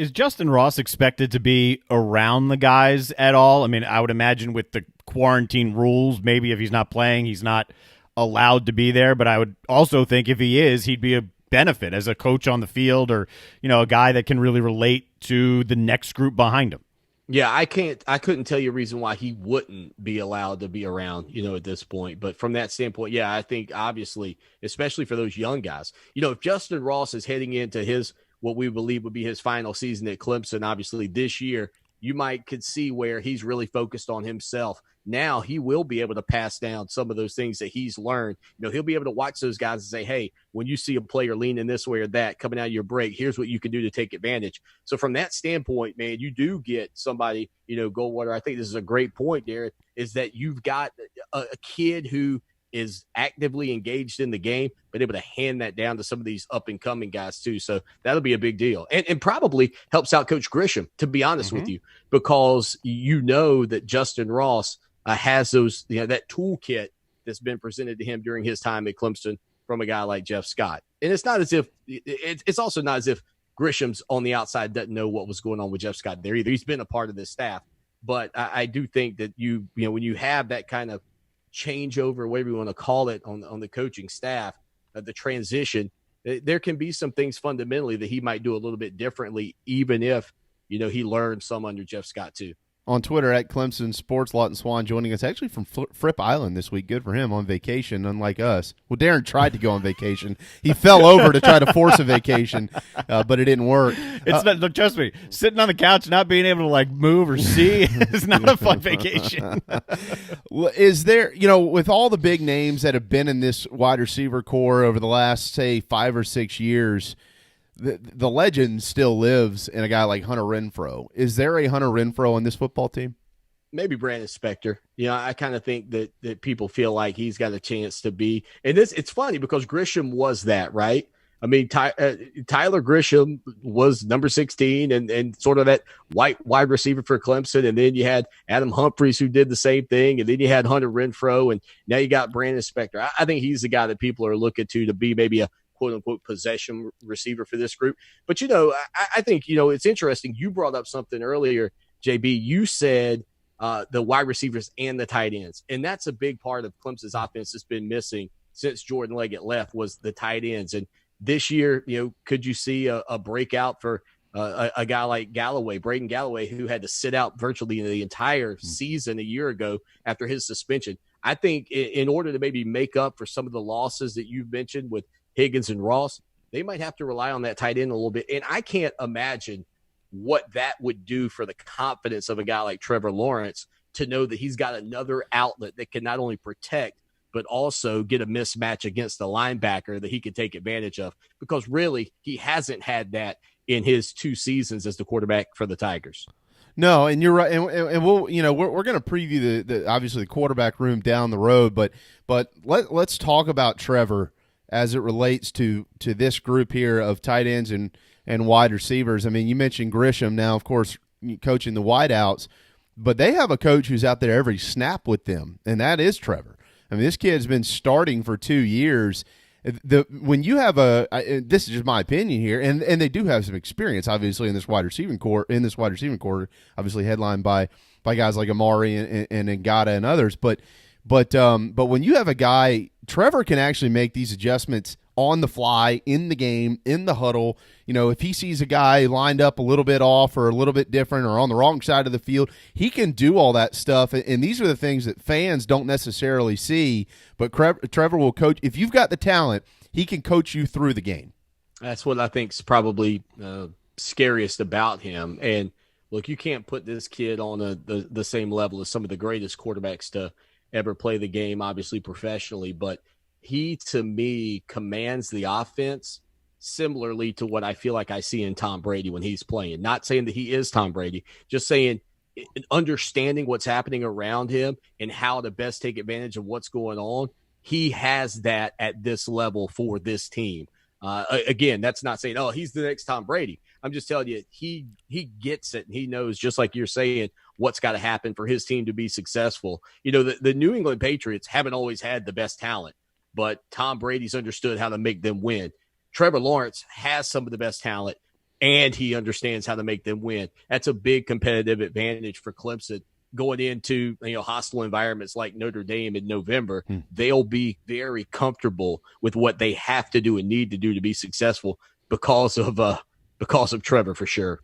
Is Justin Ross expected to be around the guys at all? I mean, I would imagine with the quarantine rules, maybe if he's not playing, he's not allowed to be there. But I would also think if he is, he'd be a benefit as a coach on the field, or, you know, a guy that can really relate to the next group behind him. Yeah, I couldn't tell you a reason why he wouldn't be allowed to be around, you know, at this point. But from that standpoint, yeah, I think obviously, especially for those young guys, you know, if Justin Ross is heading into what we believe would be his final season at Clemson, obviously this year, you could see where he's really focused on himself. Now he will be able to pass down some of those things that he's learned. You know, he'll be able to watch those guys and say, hey, when you see a player leaning this way or that coming out of your break, here's what you can do to take advantage. So from that standpoint, man, you do get somebody, you know, Goldwater, I think this is a great point there, is that you've got a kid who is actively engaged in the game, but able to hand that down to some of these up-and-coming guys too. So that'll be a big deal. And probably helps out Coach Grisham, to be honest with you, because you know that Justin Ross has those, you know, that toolkit that's been presented to him during his time at Clemson from a guy like Jeff Scott. And it's not as if it's also not as if Grisham's on the outside doesn't know what was going on with Jeff Scott there either. He's been a part of this staff, but I do think that you know, when you have that kind of changeover, whatever you want to call it, on the coaching staff, the transition, there can be some things fundamentally that he might do a little bit differently, even if, you know, he learned some under Jeff Scott too. On Twitter at Clemson Sports, Lawton Swan joining us actually from Fripp Island this week. Good for him, on vacation, unlike us. Well, Darren tried to go on vacation. He fell over to try to force a vacation, but it didn't work. It's not, look, trust me, sitting on the couch not being able to like move or see is not a fun vacation. Is there, you know, with all the big names that have been in this wide receiver core over the last, say, 5 or 6 years, the legend still lives in a guy like Hunter Renfrow. Is there a Hunter Renfrow on this football team? Maybe Brandon Spector. You know, I kind of think that people feel like he's got a chance to be. And it's funny because Grisham was that, right? I mean, Tyler Grisham was number 16 and sort of that white wide receiver for Clemson. And then you had Adam Humphries who did the same thing. And then you had Hunter Renfrow. And now you got Brandon Spector. I think he's the guy that people are looking to be maybe a quote-unquote possession receiver for this group. But, you know, I think, you know, it's interesting. You brought up something earlier, JB. You said the wide receivers and the tight ends. And that's a big part of Clemson's offense that's been missing since Jordan Leggett left, was the tight ends. And this year, you know, could you see a breakout for a guy like Braden Galloway, who had to sit out virtually the entire season a year ago after his suspension? I think in order to maybe make up for some of the losses that you've mentioned with Higgins and Ross, they might have to rely on that tight end a little bit. And I can't imagine what that would do for the confidence of a guy like Trevor Lawrence to know that he's got another outlet that can not only protect, but also get a mismatch against the linebacker that he could take advantage of, because really he hasn't had that in his 2 seasons as the quarterback for the Tigers. No, and you're right, and we'll, you know, we're going to preview the obviously the quarterback room down the road, but let's talk about Trevor as it relates to this group here of tight ends and wide receivers. I mean, you mentioned Grisham now, of course, coaching the wideouts, but they have a coach who's out there every snap with them, and that is Trevor. I mean, this kid's been starting for 2 years. When you have this is just my opinion here, and they do have some experience, obviously, in this wide receiving core. Obviously headlined by guys like Amari and Ngata and others, but when you have a guy, Trevor can actually make these adjustments on the fly, in the game, in the huddle. You know, if he sees a guy lined up a little bit off or a little bit different or on the wrong side of the field, he can do all that stuff. And these are the things that fans don't necessarily see, but Trevor will coach. If you've got the talent, he can coach you through the game. That's what I think is probably scariest about him. And look, you can't put this kid on the same level as some of the greatest quarterbacks to ever play the game, obviously professionally, but he, to me, commands the offense similarly to what I feel like I see in Tom Brady when he's playing. Not saying that he is Tom Brady, just saying understanding what's happening around him and how to best take advantage of what's going on. He has that at this level for this team. Again, that's not saying, oh, he's the next Tom Brady. I'm just telling you, he gets it, and he knows, just like you're saying, what's got to happen for his team to be successful. You know, the New England Patriots haven't always had the best talent, but Tom Brady's understood how to make them win. Trevor Lawrence has some of the best talent. and he understands how to make them win. That's a big competitive advantage for Clemson going into, hostile environments like Notre Dame in November. They'll be very comfortable with what they have to do and need to do to be successful because of Trevor, for sure.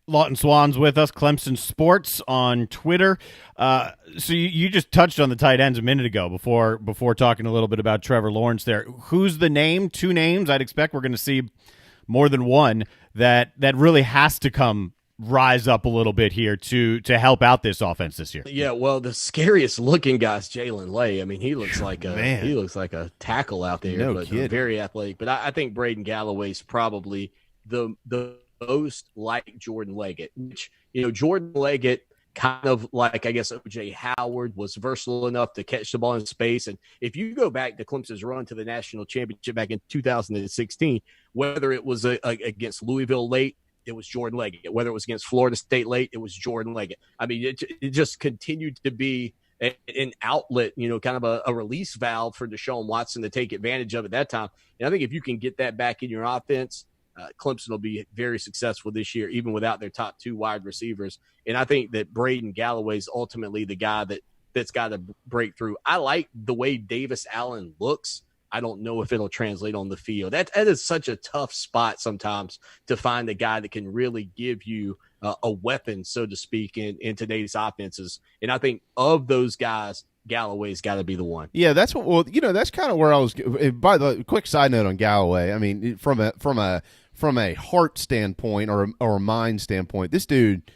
Lawton Swan's with us, Clemson Sports on Twitter. So you just touched on the tight ends a minute ago before talking a little bit about Trevor Lawrence there. Who's the name? Two names. I'd expect we're going to see more than one that really has to rise up a little bit here to help out this offense this year. Yeah, well, the scariest looking guy is Jalen Lay. I mean, he looks like a tackle out there, but very athletic. But I think Braden Galloway's probably the most like Jordan Leggett, which, Jordan Leggett, kind of like, I guess, O.J. Howard, was versatile enough to catch the ball in space. And if you go back to Clemson's run to the national championship back in 2016, whether it was against Louisville late, it was Jordan Leggett. Whether it was against Florida State late, it was Jordan Leggett. I mean, it just continued to be an outlet, kind of a release valve for Deshaun Watson to take advantage of at that time. And I think if you can get that back in your offense, Clemson will be very successful this year, even without their top two wide receivers. And I think that Braden Galloway is ultimately the guy that's got to break through. I like the way Davis Allen looks. I don't know if it'll translate on the field. That is such a tough spot sometimes to find a guy that can really give you a weapon, so to speak, in today's offenses. And I think of those guys, Galloway's got to be the one. Yeah, that's that's kind of where I was. By the way, quick side note on Galloway. I mean, from a heart standpoint or a mind standpoint, this dude,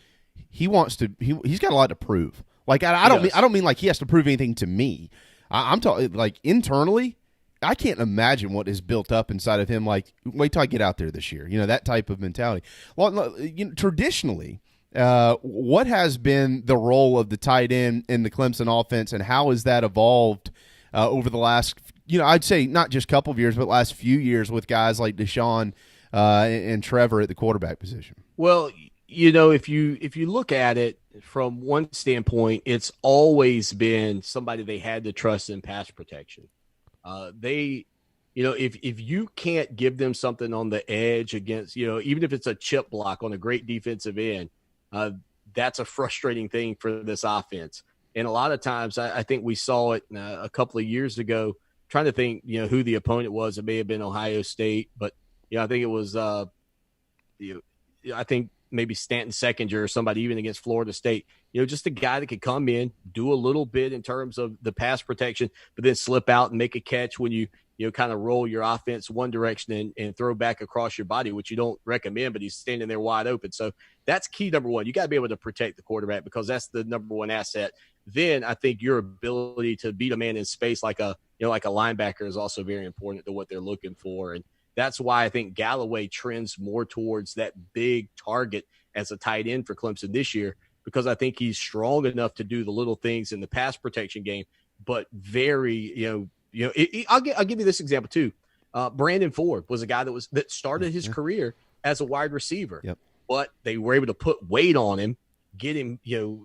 he's got a lot to prove. Like I don't mean like he has to prove anything to me. I'm talking like internally. I can't imagine what is built up inside of him. Like, wait till I get out there this year. That type of mentality. Well, traditionally, what has been the role of the tight end in the Clemson offense, and how has that evolved over the last, I'd say not just couple of years, but last few years with guys like Deshaun and Trevor at the quarterback position? Well, if you look at it from one standpoint, it's always been somebody they had to trust in pass protection. If you can't give them something on the edge against, even if it's a chip block on a great defensive end, that's a frustrating thing for this offense. And a lot of times I think we saw it a couple of years ago, trying to think, who the opponent was. It may have been Ohio State, but, I think it was, I think maybe Stanton Seckinger or somebody, even against Florida State, just a guy that could come in, do a little bit in terms of the pass protection, but then slip out and make a catch when you kind of roll your offense one direction and throw back across your body, which you don't recommend, but he's standing there wide open. So that's key number one. You got to be able to protect the quarterback because that's the number one asset. Then I think your ability to beat a man in space like a linebacker is also very important to what they're looking for. And that's why I think Galloway trends more towards that big target as a tight end for Clemson this year, because I think he's strong enough to do the little things in the pass protection game, but very, I'll give you this example too. Brandon Ford was a guy that started his career as a wide receiver, but they were able to put weight on him, get him,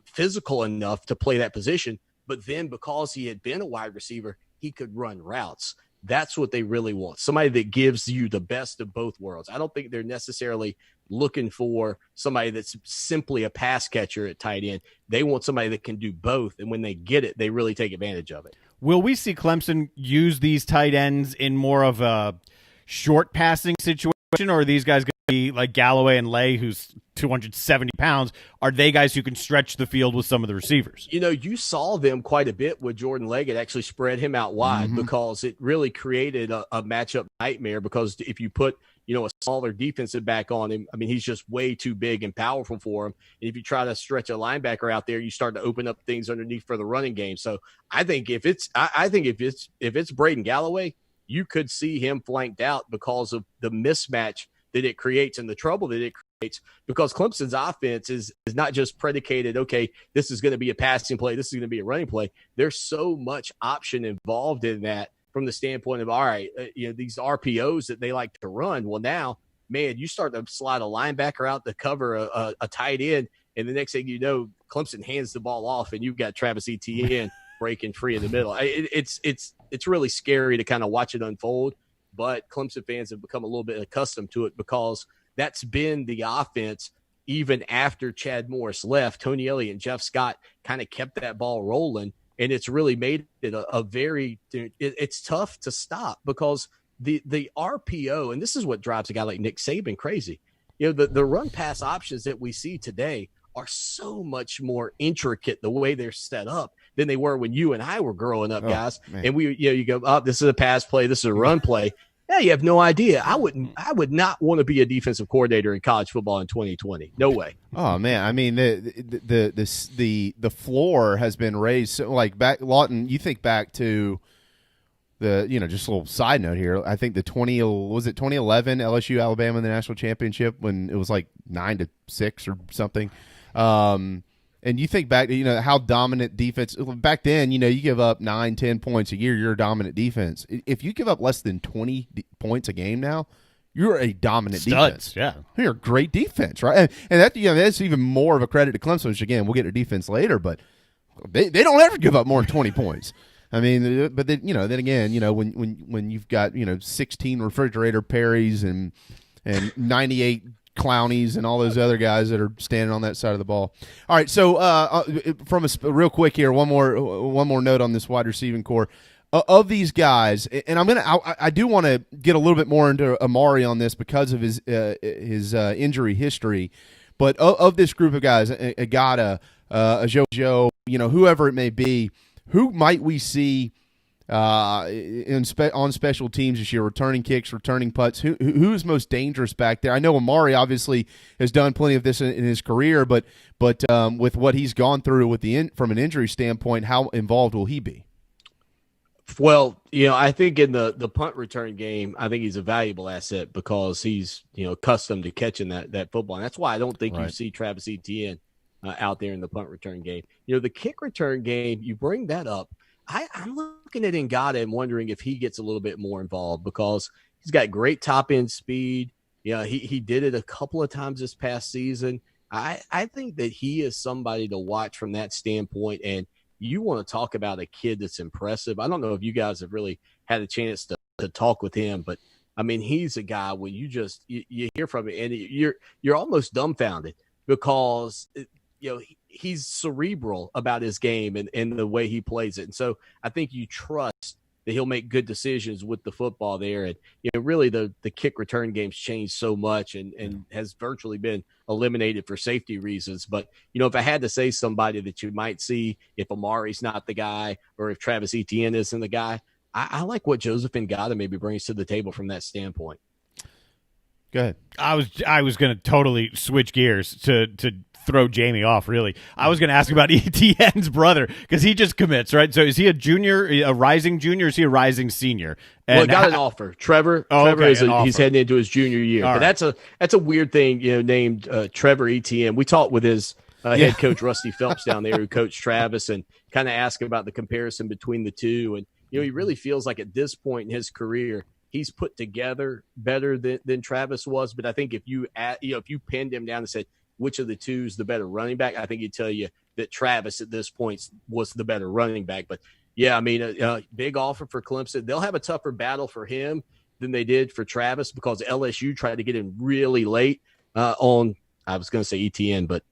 physical enough to play that position. But then because he had been a wide receiver, he could run routes. That's what they really want. Somebody that gives you the best of both worlds. I don't think they're necessarily looking for somebody that's simply a pass catcher at tight end. They want somebody that can do both. And when they get it, they really take advantage of it. Will we see Clemson use these tight ends in more of a short passing situation, or are these guys going to be like Galloway and Lay, who's 270 pounds? Are they guys who can stretch the field with some of the receivers? You saw them quite a bit with Jordan Leggett actually spread him out wide because it really created a matchup nightmare, because if you put a smaller defensive back on him, I mean, he's just way too big and powerful for him. And if you try to stretch a linebacker out there, you start to open up things underneath for the running game. So I think if it's Braden Galloway, you could see him flanked out because of the mismatch that it creates and the trouble that it creates, because Clemson's offense is not just predicated, okay, this is going to be a passing play, this is going to be a running play. There's so much option involved in that, from the standpoint of, all right, these RPOs that they like to run. Well, now, man, you start to slide a linebacker out to cover a tight end, and the next thing you know, Clemson hands the ball off, and you've got Travis Etienne breaking free in the middle. It's really scary to kind of watch it unfold, but Clemson fans have become a little bit accustomed to it because that's been the offense even after Chad Morris left. Tony Elliott and Jeff Scott kind of kept that ball rolling, and it's really made it a very it's tough to stop because the RPO, and this is what drives a guy like Nick Saban crazy. The run pass options that we see today are so much more intricate the way they're set up than they were when you and I were growing up, guys. Man. And you go, oh, this is a pass play, this is a run play. Yeah, you have no idea. I would not want to be a defensive coordinator in college football in 2020. No way. Oh man, I mean the floor has been raised. So, like back, Lawton, you think back to just a little side note here. I think the 2011 LSU Alabama in the national championship when it was like 9-6 or something. And you think back to, how dominant defense back then, you give up 9-10 points a year, you're a dominant defense. If you give up less than 20 points a game now, you're a dominant defense. Yeah. You're a great defense, right? And that, that's even more of a credit to Clemson, which again, we'll get to defense later, but they don't ever give up more than 20 points. I mean, but then, then again, when you've got, 16 refrigerator Perrys and 98 Clownies and all those other guys that are standing on that side of the ball. All right, so from real quick here, one more note on this wide receiving core of these guys, and I do want to get a little bit more into Amari on this because of his injury history, but of this group of guys, Agata, a JoJo, whoever it may be, who might we see on special teams this year, returning kicks, returning putts? Who is most dangerous back there? I know Amari obviously has done plenty of this in his career, but with what he's gone through from an injury standpoint, how involved will he be? Well, I think in the punt return game, I think he's a valuable asset because he's accustomed to catching that football, and that's why I don't think you see Travis Etienne out there in the punt return game. The kick return game, you bring that up. I'm looking at Ngata and wondering if he gets a little bit more involved because he's got great top end speed. He did it a couple of times this past season. I think that he is somebody to watch from that standpoint. And you want to talk about a kid that's impressive. I don't know if you guys have really had a chance to talk with him, but I mean, he's a guy when you hear from him and you're almost dumbfounded because he's cerebral about his game and the way he plays it. And so I think you trust that he'll make good decisions with the football there. And, really the kick return game's changed so much and has virtually been eliminated for safety reasons. But, if I had to say somebody that you might see if Amari's not the guy or if Travis Etienne isn't the guy, I like what Joseph Ngata maybe brings to the table from that standpoint. Go ahead. I was going to totally switch gears to throw Jamie off, really. I was going to ask about Etienne's brother because he just commits, right? So is he a junior, a rising junior, or is he a rising senior? And got an offer. Trevor he's heading into his junior year. All but right. That's a weird thing, named Trevor Etienne. We talked with his head coach, Rusty Phelps, down there who coached Travis and kind of asked about the comparison between the two. And, he really feels like at this point in his career, he's put together better than Travis was. But I think if you pinned him down and said, which of the two is the better running back, I think he'd tell you that Travis at this point was the better running back. But, yeah, I mean, a big offer for Clemson. They'll have a tougher battle for him than they did for Travis because LSU tried to get him really late on – I was going to say ETN, but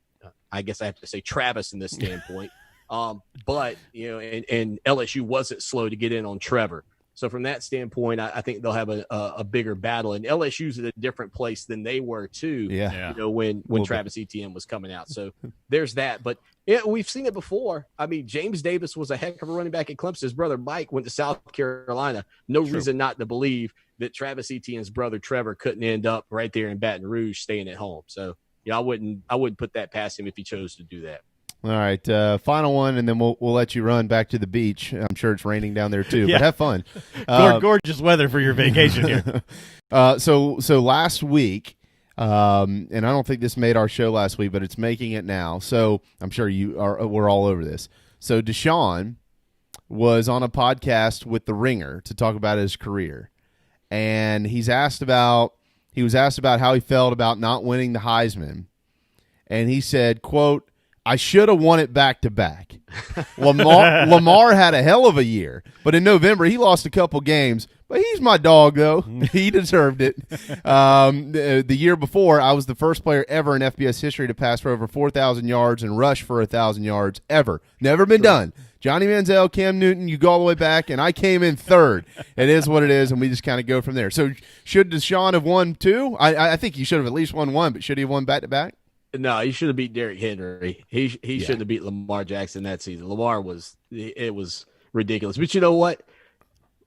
I guess I have to say Travis in this standpoint. But, and LSU wasn't slow to get in on Trevor. So from that standpoint, I think they'll have a bigger battle. And LSU's at a different place than they were too. Yeah. When Travis Etienne was coming out. So there's that. But we've seen it before. I mean, James Davis was a heck of a running back at Clemson. His brother Mike went to South Carolina. No reason not to believe that Travis Etienne's brother Trevor couldn't end up right there in Baton Rouge, staying at home. So I wouldn't put that past him if he chose to do that. All right, final one, and then we'll let you run back to the beach. I'm sure it's raining down there too, but have fun. Gorgeous weather for your vacation here. So last week, and I don't think this made our show last week, but it's making it now. So I'm sure we're all over this. So Deshaun was on a podcast with The Ringer to talk about his career, and he was asked about how he felt about not winning the Heisman, and he said, quote, "I should have won it back-to-back. Lamar had a hell of a year, but in November he lost a couple games, But he's my dog, though. He deserved it. The year before, I was the first player ever in FBS history to pass for over 4,000 yards and rush for 1,000 yards ever. Never been done. Johnny Manziel, Cam Newton, you go all the way back, and I came in third. It is what it is, and we just kind of go from there. So should Deshaun have won two? I think he should have at least won one, but should he have won back-to-back? No, he should have beat Derrick Henry. He shouldn't have beat Lamar Jackson that season. Lamar was ridiculous. But you know what?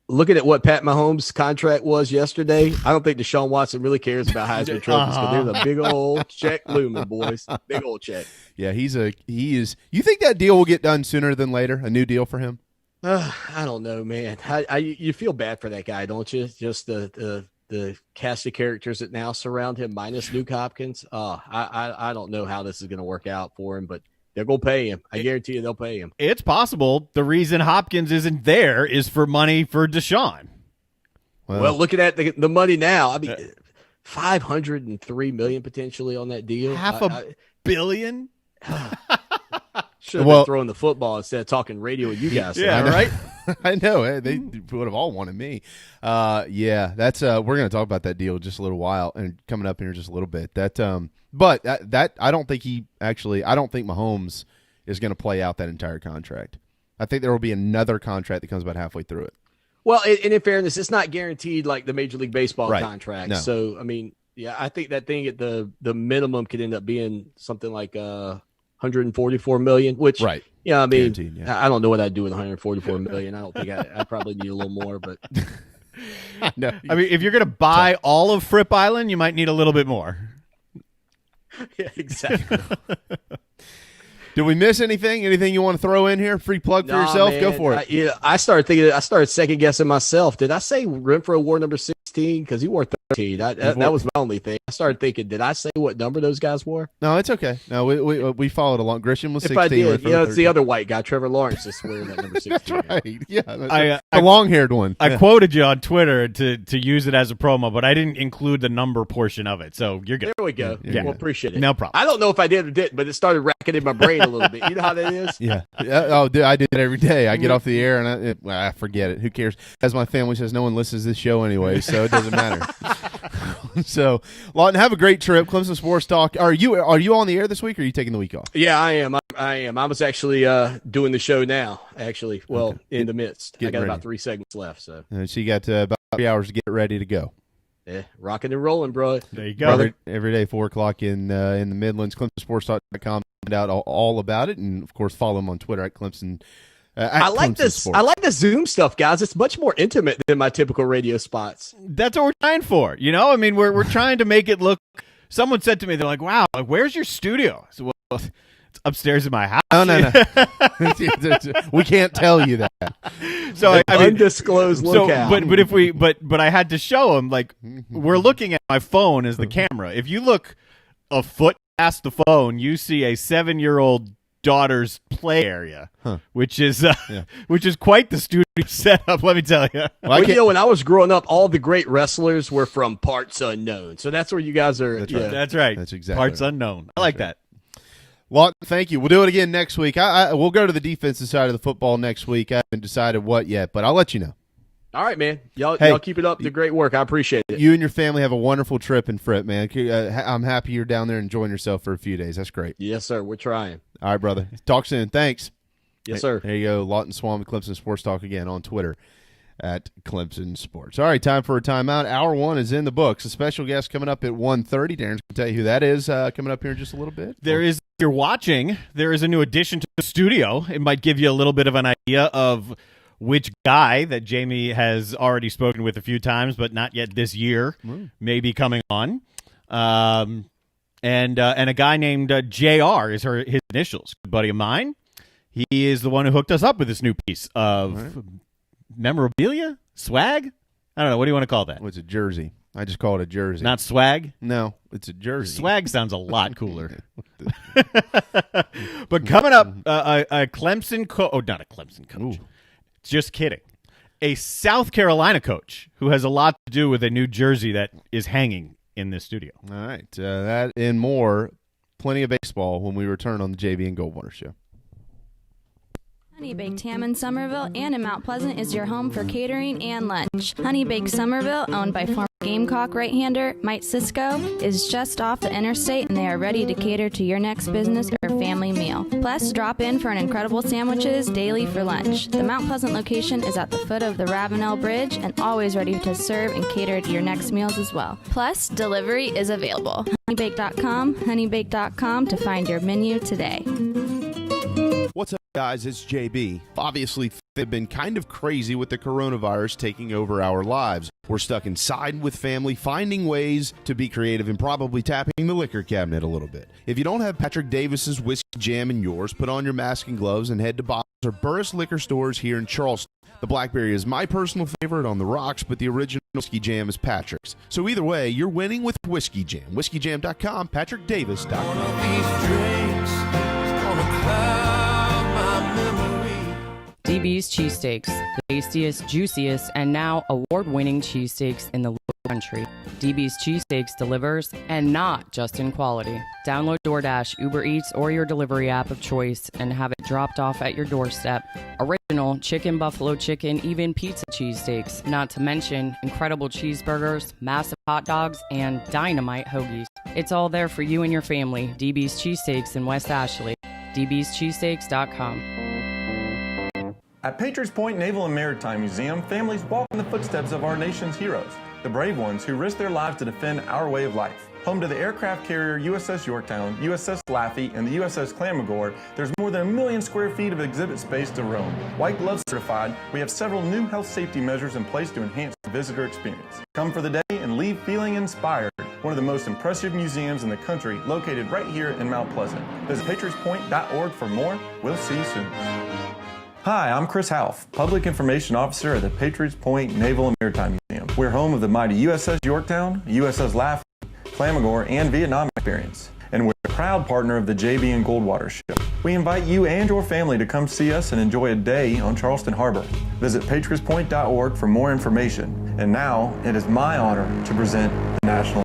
Looking at what Pat Mahomes' contract was yesterday, I don't think Deshaun Watson really cares about Heisman trophies because there's a big old check looming, boys. Big old check. Yeah, he is. You think that deal will get done sooner than later? A new deal for him? I don't know, man. You feel bad for that guy, don't you? Just the cast of characters that now surround him, minus Nuke Hopkins. I don't know how this is going to work out for him, but they're going to pay him. I guarantee you they'll pay him. It's possible the reason Hopkins isn't there is for money for Deshaun. Well, looking at the money now, I mean, $503 million potentially on that deal. Half a billion? Should have been throwing the football instead of talking radio with you guys. Yeah, right? I know. They would have all wanted me. Yeah, that's we're going to talk about that deal just a little while and coming up here just a little bit. But I don't think I don't think Mahomes is going to play out that entire contract. I think there will be another contract that comes about halfway through it. Well, and in fairness, it's not guaranteed like the Major League Baseball contract. No. So, I mean, yeah, I think that thing at the minimum could end up being something like $144 million, which, I mean, I don't know what I'd do with $144 million. I don't think I probably need a little more, but. No, I mean, if you're going to buy all of Fripp Island, you might need a little bit more. Yeah, exactly. Did we miss anything? Anything you want to throw in here? Free plug for yourself? Man. Go for it. I started second guessing myself. Did I say Renfro wore number 16? Because he wore 13. That was my only thing. I started thinking, did I say what number those guys wore? No, it's okay. No, we followed along. Grisham was 16. If I did, it's the other white guy, Trevor Lawrence, is wearing that number 16. That's right. Yeah, the long-haired one. I quoted you on Twitter to use it as a promo, but I didn't include the number portion of it, so you're good. There we go. Yeah. We'll appreciate it. No problem. I don't know if I did or didn't, but it started racking in my brain a little bit. You know how that is? Yeah. Oh, dude, I do it every day. I get off the air and I forget it. Who cares? As my family says, no one listens to this show anyway, so it doesn't matter. So, Lawton, have a great trip. Clemson Sports Talk. Are you on the air this week, or are you taking the week off? Yeah, I am. I am. I was actually doing the show now, actually. Well, in the midst. I got about 3 segments left. So you got about 3 hours to get ready to go. Yeah, rocking and rolling, bro. There you go. Every day, 4 o'clock in the Midlands. ClemsonSportsTalk.com. Find out all about it, and of course, follow him on Twitter at Clemson. I like this. Sports. I like the Zoom stuff, guys. It's much more intimate than my typical radio spots. That's what we're trying for. I mean, we're trying to make it look. Someone said to me, they're like, "Wow, where's your studio?" So, well, it's upstairs in my house. No. We can't tell you that. So I mean, undisclosed lookout. But I had to show them, like, we're looking at my phone as the camera. If you look a foot past the phone, you see a 7-year-old daughter's play area, which is quite the studio setup, let me tell you. Well, when I was growing up, all the great wrestlers were from parts unknown. So that's where you guys are. That's right. That's exactly parts unknown. I like that. Well, thank you. We'll do it again next week. We'll go to the defensive side of the football next week. I haven't decided what yet, but I'll let you know. All right, man. Y'all keep it up. The great work. I appreciate it. You and your family have a wonderful trip in Fripp, man. I'm happy you're down there enjoying yourself for a few days. That's great. Yes, sir. We're trying. All right, brother. Talk soon. Thanks. Yes, sir. There you go. Lawton Swami, Clemson Sports Talk again on Twitter at Clemson Sports. All right, time for a timeout. Hour 1 is in the books. A special guest coming up at 1:30. Darren's going to tell you who that is coming up here in just a little bit. If you're watching, there is a new addition to the studio. It might give you a little bit of an idea of which guy that Jamie has already spoken with a few times, but not yet this year, may be coming on. And a guy named JR is his initials. Good buddy of mine. He is the one who hooked us up with this new piece of memorabilia? Swag? I don't know. What do you want to call that? Well, it's a jersey. I just call it a jersey. Not swag? No, it's a jersey. Swag sounds a lot cooler. But coming up, a Clemson coach. Oh, not a Clemson coach. Ooh. Just kidding. A South Carolina coach who has a lot to do with a new jersey that is hanging in this studio. All right. That and more. Plenty of baseball when we return on the JB and Goldwater Show. Honey Baked Ham in Somerville and in Mount Pleasant is your home for catering and lunch. Honey Baked Somerville, owned by former Gamecock right-hander Mike Sisko, is just off the interstate and they are ready to cater to your next business or family meal. Plus, drop in for an incredible sandwiches daily for lunch. The Mount Pleasant location is at the foot of the Ravenel Bridge and always ready to serve and cater to your next meals as well. Plus, delivery is available. Honeybake.com to find your menu today. What's up, guys? It's JB. Obviously, they've been kind of crazy with the coronavirus taking over our lives. We're stuck inside with family, finding ways to be creative and probably tapping the liquor cabinet a little bit. If you don't have Patrick Davis's Whiskey Jam in yours, put on your mask and gloves and head to Bob's or Burris liquor stores here in Charleston. The Blackberry is my personal favorite on the rocks, but the original Whiskey Jam is Patrick's. So either way, you're winning with Whiskey Jam. WhiskeyJam.com, PatrickDavis.com. DB's Cheesesteaks, the tastiest, juiciest, and now award-winning cheesesteaks in the low country. DB's Cheesesteaks delivers, and not just in quality. Download DoorDash, Uber Eats, or your delivery app of choice and have it dropped off at your doorstep. Original chicken, buffalo chicken, even pizza cheesesteaks, not to mention incredible cheeseburgers, massive hot dogs, and dynamite hoagies. It's all there for you and your family. DB's Cheesesteaks in West Ashley. dbscheesesteaks.com. At Patriots Point Naval and Maritime Museum, families walk in the footsteps of our nation's heroes, the brave ones who risked their lives to defend our way of life. Home to the aircraft carrier USS Yorktown, USS Laffey, and the USS Clamagore, there's more than 1 million square feet of exhibit space to roam. White Glove certified, we have several new health safety measures in place to enhance the visitor experience. Come for the day and leave feeling inspired. One of the most impressive museums in the country, located right here in Mount Pleasant. Visit patriotspoint.org for more. We'll see you soon. Hi, I'm Chris Half, Public Information Officer at the Patriots Point Naval and Maritime Museum. We're home of the mighty USS Yorktown, USS Laffey, Clamagore, and Vietnam experience. And we're a proud partner of the JB and Goldwater Show. We invite you and your family to come see us and enjoy a day on Charleston Harbor. Visit patriotspoint.org for more information. And now, it is my honor to present the National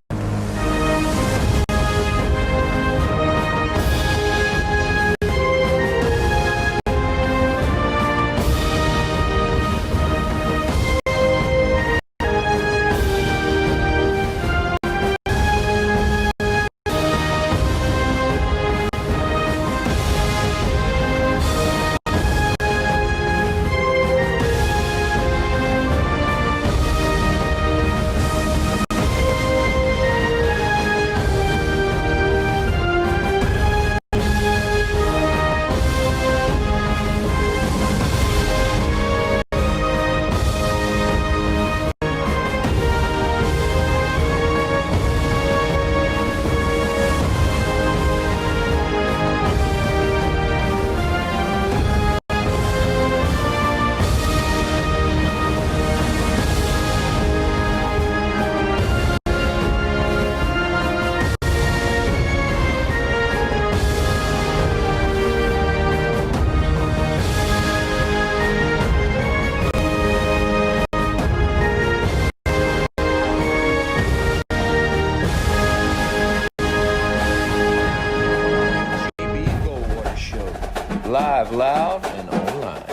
Live, loud, and online.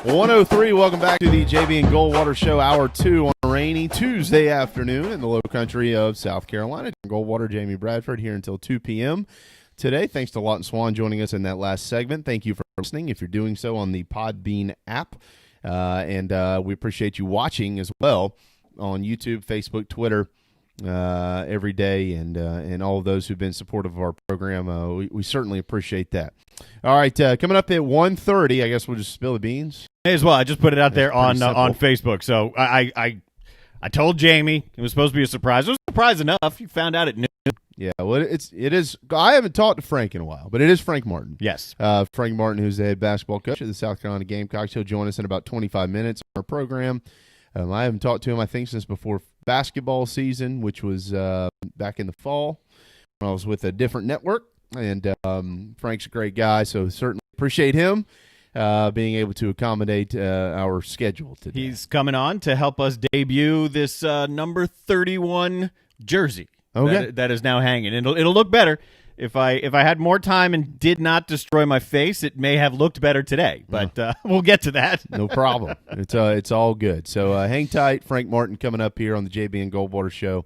103, welcome back to the JB and Goldwater Show, Hour 2 on a rainy Tuesday afternoon in the low country of South Carolina. Goldwater, Jamie Bradford here until 2 p.m. today. Thanks to Lawton Swan joining us in that last segment. Thank you for listening if you're doing so on the Podbean app. And we appreciate you watching as well on YouTube, Facebook, Twitter, every day, and all of those who've been supportive of our program. We certainly appreciate that. All right, coming up at 1:30, I guess we'll just spill the beans. May as well. I just put it out there on Facebook. So I told Jamie it was supposed to be a surprise. It was a surprise enough. You found out at noon. Yeah, well, it is. I haven't talked to Frank in a while, but it is Frank Martin. Yes, Frank Martin, who's the head basketball coach of the South Carolina Gamecocks. He'll join us in about 25 minutes on our program. I haven't talked to him, I think, since before basketball season, which was back in the fall when I was with a different network. And Frank's a great guy, so certainly appreciate him being able to accommodate our schedule today. He's coming on to help us debut this number 31 jersey. Okay. That is now hanging. It'll look better If I had more time and did not destroy my face, it may have looked better today. But we'll get to that. No problem. It's all good. So hang tight. Frank Martin coming up here on the JB and Goldwater show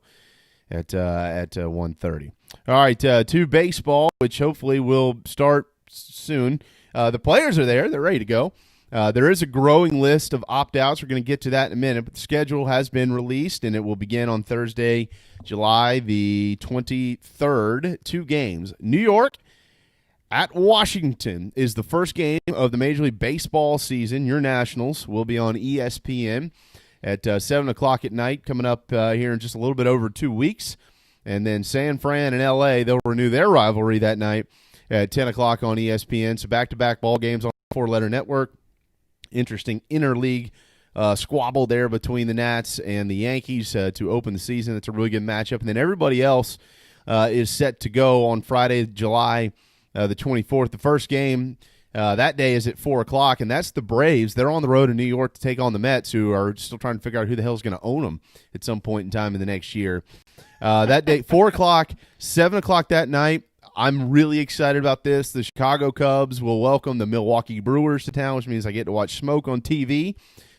at 1:30. All right, to baseball, which hopefully will start soon. The players are there. They're ready to go. There is a growing list of opt-outs. We're going to get to that in a minute, but the schedule has been released, and it will begin on Thursday, July the 23rd. 2 games. New York at Washington is the first game of the Major League Baseball season. Your Nationals will be on ESPN at 7 o'clock at night, coming up here in just a little bit over 2 weeks. And then San Fran and L.A., they'll renew their rivalry that night at 10 o'clock on ESPN. So back-to-back ball games on the 4-letter network. Interesting interleague squabble there between the Nats and the Yankees to open the season. It's a really good matchup. And then everybody else is set to go on Friday, July the 24th. The first game that day is at 4 o'clock, and that's the Braves. They're on the road in New York to take on the Mets, who are still trying to figure out who the hell is going to own them at some point in time in the next year. That day, 4 o'clock, 7 o'clock that night. I'm really excited about this. The Chicago Cubs will welcome the Milwaukee Brewers to town, which means I get to watch Smoke on TV.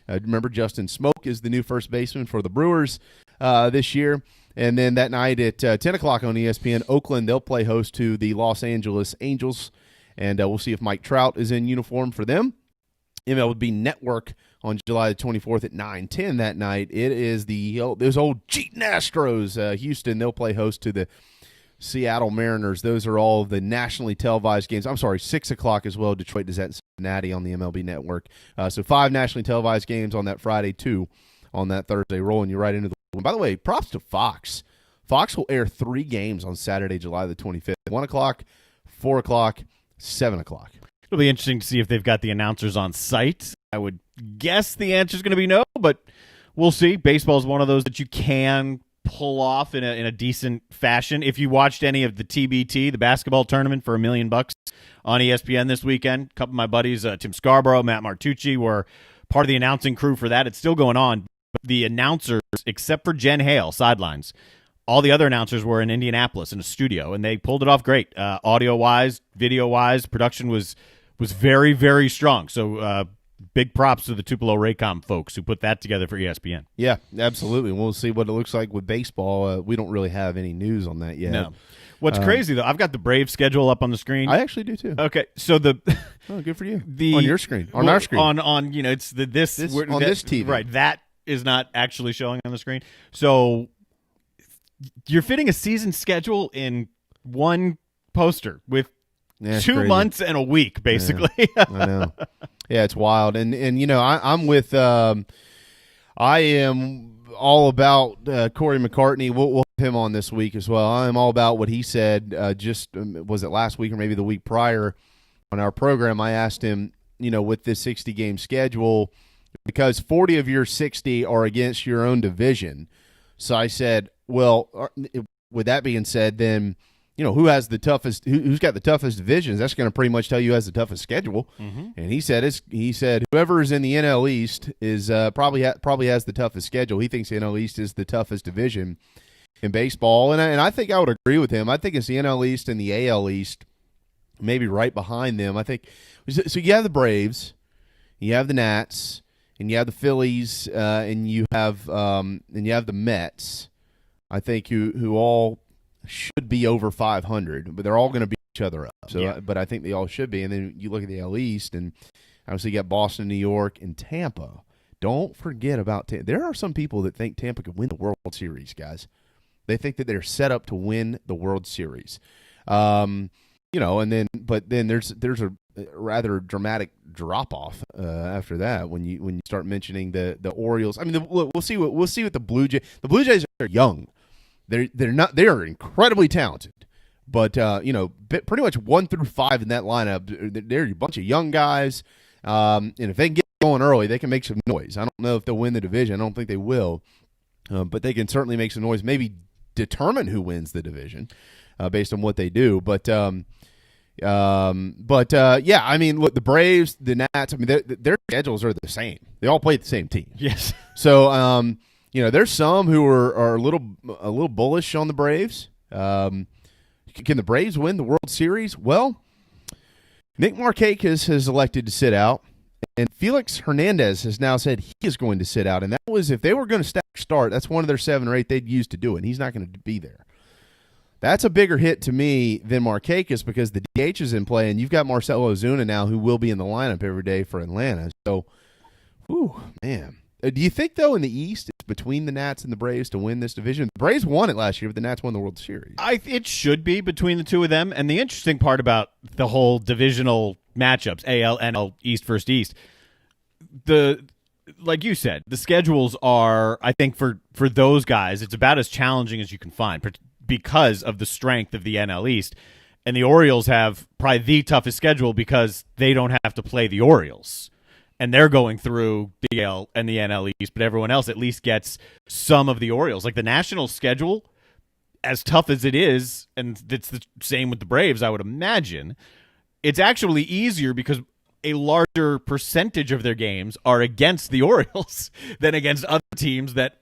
Remember, Justin Smoke is the new first baseman for the Brewers this year. And then that night at 10 o'clock on ESPN, Oakland, they'll play host to the Los Angeles Angels. And we'll see if Mike Trout is in uniform for them. MLB Network on July the 24th at 9:10 that night. It is those old cheating Astros. Houston, they'll play host to the Seattle Mariners. Those are all the nationally televised games. I'm sorry, 6 o'clock as well. Detroit is at Cincinnati on the MLB Network. So 5 nationally televised games on that Friday, 2 on that Thursday, rolling you right into the one. By the way, props to Fox. Fox will air 3 games on Saturday, July the 25th. 1 o'clock, 4 o'clock, 7 o'clock. It'll be interesting to see if they've got the announcers on site. I would guess the answer is going to be no, but we'll see. Baseball is one of those that you can pull off in a decent fashion. If you watched any of the TBT, the basketball tournament for $1 million on ESPN this weekend, a couple of my buddies, Tim Scarborough, Matt Martucci, were part of the announcing crew for that. It's still going on. But the announcers, except for Jen Hale, sidelines, all the other announcers were in Indianapolis in a studio, and they pulled it off great. Audio-wise, video-wise, production was very, very strong. So big props to the Tupelo Raycom folks who put that together for ESPN. Yeah, absolutely. We'll see what it looks like with baseball. We don't really have any news on that yet. No. What's crazy, though, I've got the Braves schedule up on the screen. I actually do, too. Okay, so oh, good for you. On your screen. On our screen. On it's this TV. Right, that is not actually showing on the screen. So you're fitting a season schedule in one poster with 2 crazy. months and a week, basically. Yeah, I know. Yeah, it's wild. And you know, I'm with I am all about Corey McCartney. We'll have him on this week as well. I'm all about what he said was it last week or maybe the week prior on our program. I asked him, you know, with this 60-game schedule, because 40 of your 60 are against your own division. So I said, well, with that being said, then, you know, who's got the toughest divisions? That's going to pretty much tell you who has the toughest schedule. Mm-hmm. And he said whoever is in the NL East is probably has the toughest schedule. He thinks the NL East is the toughest division in baseball, and I think I would agree with him. I think it's the NL East and the AL East, maybe right behind them. I think so. You have the Braves, you have the Nats, and you have the Phillies, and you have the Mets. I think who all should be over 500, but they're all going to beat each other up. So, yeah. But I think they all should be. And then you look at the AL East, and obviously you got Boston, New York, and Tampa. Don't forget about Tampa. There are some people that think Tampa could win the World Series, guys. They think that they're set up to win the World Series. You know, but then there's a rather dramatic drop off after that when you start mentioning the Orioles. I mean, we'll see what the Blue Jays. The Blue Jays are young. They are incredibly talented, but you know, pretty much 1 through 5 in that lineup, they're a bunch of young guys, and if they can get going early, they can make some noise. I don't know if they'll win the division. I don't think they will, but they can certainly make some noise. Maybe determine who wins the division based on what they do. But yeah, I mean, look, the Braves, the Nats. I mean, their schedules are the same. They all play the same team. Yes. So you know, there's some who are a little bullish on the Braves. Can the Braves win the World Series? Well, Nick Markakis has elected to sit out, and Felix Hernandez has now said he is going to sit out. And that was, if they were going to start, that's one of their 7 or 8 they'd use to do it, and he's not going to be there. That's a bigger hit to me than Markakis because the DH is in play, and you've got Marcell Ozuna now who will be in the lineup every day for Atlanta. So, whew, man. Do you think, though, in the East, it's between the Nats and the Braves to win this division? The Braves won it last year, but the Nats won the World Series. It should be between the two of them. And the interesting part about the whole divisional matchups, AL, NL, East versus East, like you said, the schedules are, I think, for those guys, it's about as challenging as you can find because of the strength of the NL East. And the Orioles have probably the toughest schedule because they don't have to play the Orioles. And they're going through the AL and the NL East, but everyone else at least gets some of the Orioles. Like the Nationals schedule, as tough as it is, and it's the same with the Braves, I would imagine, it's actually easier because a larger percentage of their games are against the Orioles than against other teams that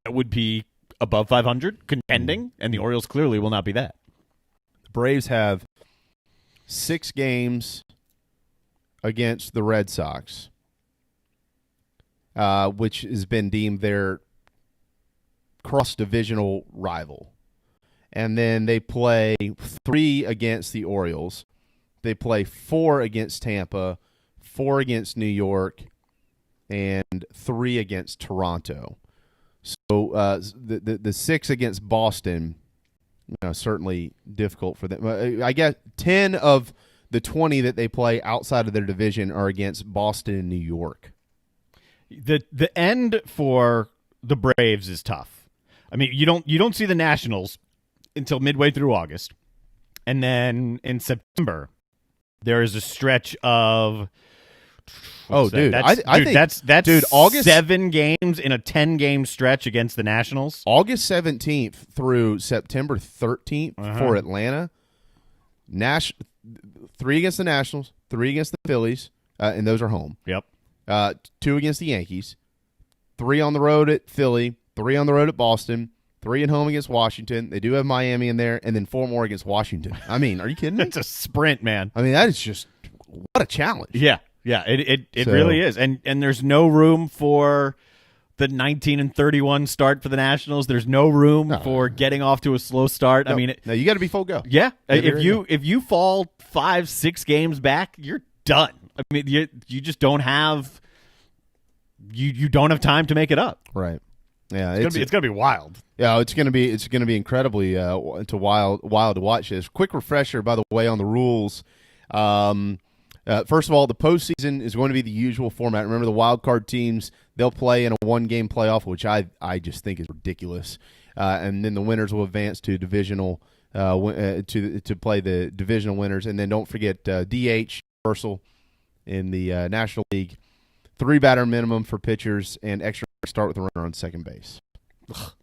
would be above 500, contending, and the Orioles clearly will not be that. The Braves have 6 games against the Red Sox, which has been deemed their cross-divisional rival. And then they play 3 against the Orioles. They play 4 against Tampa, 4 against New York, and 3 against Toronto. So the 6 against Boston, certainly difficult for them. I guess 10 of the 20 that they play outside of their division are against Boston and New York. The end for the Braves is tough. I mean, you don't see the Nationals until midway through August, and then in September there is a stretch of. I think that's August 7 games in a 10-game stretch against the Nationals. August 17th through September 13th for Atlanta. 3 against the Nationals, 3 against the Phillies, and those are home. Yep. 2 against the Yankees, 3 on the road at Philly, 3 on the road at Boston, 3 at home against Washington. They do have Miami in there, and then 4 more against Washington. I mean, are you kidding me? It's a sprint, man. I mean, that is just what a challenge. Yeah, it really is. And there's no room for the 19-31 start for the Nationals. There's no room for getting off to a slow start. No, I mean, you got to be full go. Yeah, if you fall 5-6 games back, you're done. I mean, you just don't have you don't have time to make it up. Right. Yeah, it's gonna be wild. Yeah, it's gonna be incredibly wild to watch this. Quick refresher, by the way, on the rules. First of all, the postseason is going to be the usual format. Remember, the wild card teams, they'll play in a 1-game playoff, which I just think is ridiculous. And then the winners will advance to divisional to play the divisional winners. And then don't forget DH universal in the National League. 3-batter minimum for pitchers and extra start with a runner on second base. Ugh.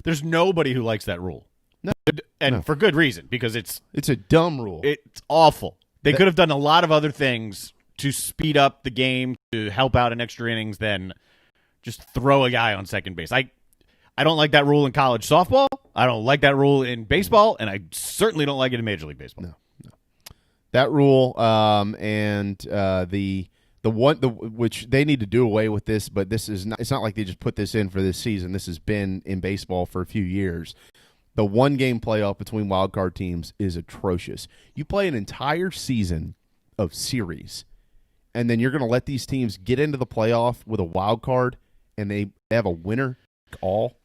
There's nobody who likes that rule. No, and for good reason, because it's a dumb rule. It's awful. They could have done a lot of other things to speed up the game, to help out in extra innings, than just throw a guy on second base. I don't like that rule in college softball. I don't like that rule in baseball, and I certainly don't like it in Major League Baseball. No. That rule and which they need to do away with this, but this is not. It's not like they just put this in for this season. This has been in baseball for a few years. The 1-game playoff between wild card teams is atrocious. You play an entire season of series, and then you're going to let these teams get into the playoff with a wild card, and they have a winner all.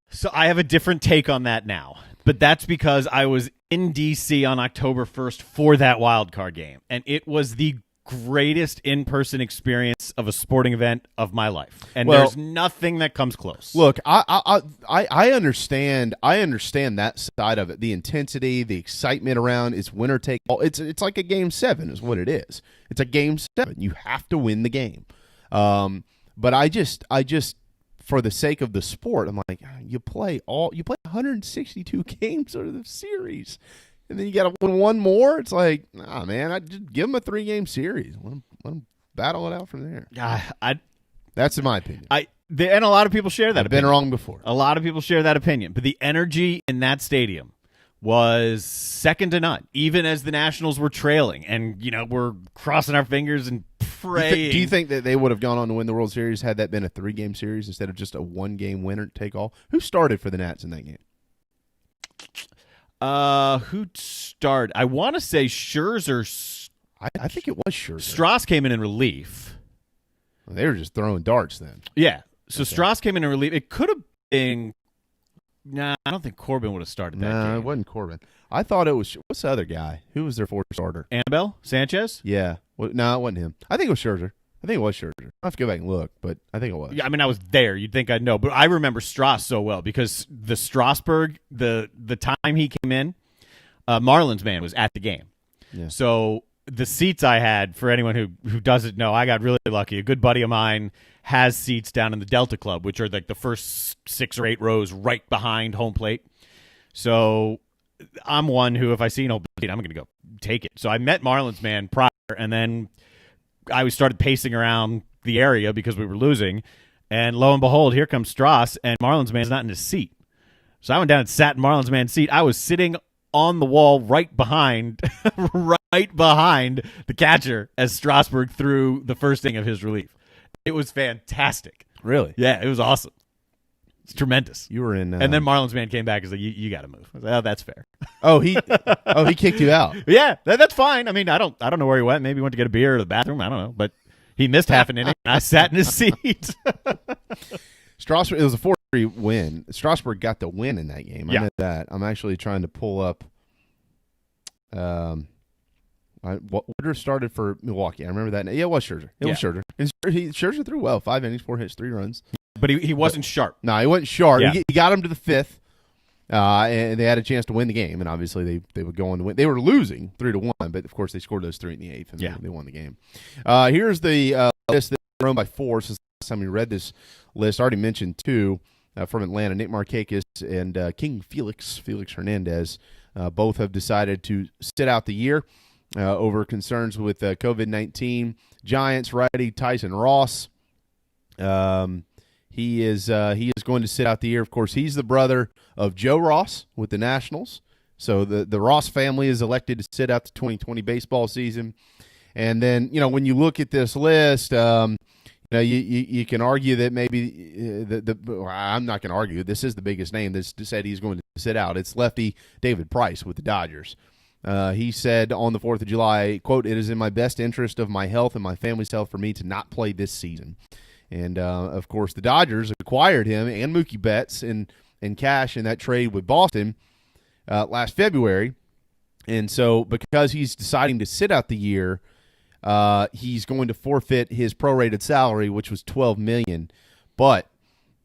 So I have a different take on that now, but that's because I was in D.C. on October 1st for that wild card game, and it was the greatest in-person experience of a sporting event of my life, and there's nothing that comes close. Look, I understand that side of it, the intensity, the excitement around it's winner take all. It's like a game 7 is what it is. It's a game 7. You have to win the game. But I just for the sake of the sport, I'm like, you play 162 games out of the series. And then you got to win 1 more. It's like, nah, man, I just give them a 3-game series. Let them battle it out from there. That's in my opinion. And a lot of people share that. I've been wrong before. A lot of people share that opinion, but the energy in that stadium was second to none, even as the Nationals were trailing. And, we're crossing our fingers and praying. Do you think that they would have gone on to win the World Series had that been a 3-game series instead of just a 1-game winner take all? Who started for the Nats in that game? Who started? I want to say Scherzer. I think it was Scherzer. Strauss came in relief. Well, they were just throwing darts then. Yeah. So Strauss came in relief. It could have been. Nah, I don't think Corbin would have started that game. No, it wasn't Corbin. I thought it was. What's the other guy? Who was their fourth starter? Annabelle Sanchez? Yeah. No, it wasn't him. I think it was Scherzer. I have to go back and look, but I think it was. Yeah, I mean, I was there. You'd think I'd know. But I remember Strauss so well because the Strasburg, the time he came in, Marlins man was at the game. Yeah. So the seats I had, for anyone who doesn't know, I got really lucky. A good buddy of mine has seats down in the Delta Club, which are like the first 6 or 8 rows right behind home plate. So I'm one who, if I see an open seat, I'm going to go take it. So I met Marlins man prior, and then I started pacing around the area because we were losing, and lo and behold, here comes Strauss, and Marlins man's not in his seat. So I went down and sat in Marlins man's seat. I was sitting on the wall right behind the catcher as Strasburg threw the first inning of his relief. It was fantastic. Really? Yeah, it was awesome. It's tremendous. You were in, and then Marlins man came back and said, "You got to move." I was like, "Oh, that's fair." he kicked you out. Yeah, that's fine. I mean, I don't know where he went. Maybe he went to get a beer or the bathroom. I don't know, but he missed half an inning. And I sat in his seat. Strasburg. It was a 4-3 win. Strasburg got the win in that game. I know that. I'm actually trying to pull up. Woodruff started for Milwaukee. I remember that. Yeah, it was Scherzer. It was Scherzer. And Scherzer threw well. 5 innings, 4 hits, 3 runs. But he wasn't sharp. No, he wasn't sharp. Yeah. He got him to the 5th, and they had a chance to win the game. And obviously, they would go on to win. They were losing 3-1, but of course they scored those 3 in the 8th, and they won the game. Here's the list that's run by 4. Since the last time we read this list, I already mentioned 2 from Atlanta: Nick Markakis and King Felix Hernandez. Both have decided to sit out the year over concerns with COVID-19. Giants righty Tyson Ross. He is going to sit out the year. Of course, he's the brother of Joe Ross with the Nationals. So the Ross family is elected to sit out the 2020 baseball season. And then, when you look at this list, you can argue that maybe I'm not going to argue. This is the biggest name that said he's going to sit out. It's lefty David Price with the Dodgers. He said on the 4th of July, quote, "It is in my best interest of my health and my family's health for me to not play this season." And, of course, the Dodgers acquired him and Mookie Betts in cash in that trade with Boston last February. And so because he's deciding to sit out the year, he's going to forfeit his prorated salary, which was $12 million. But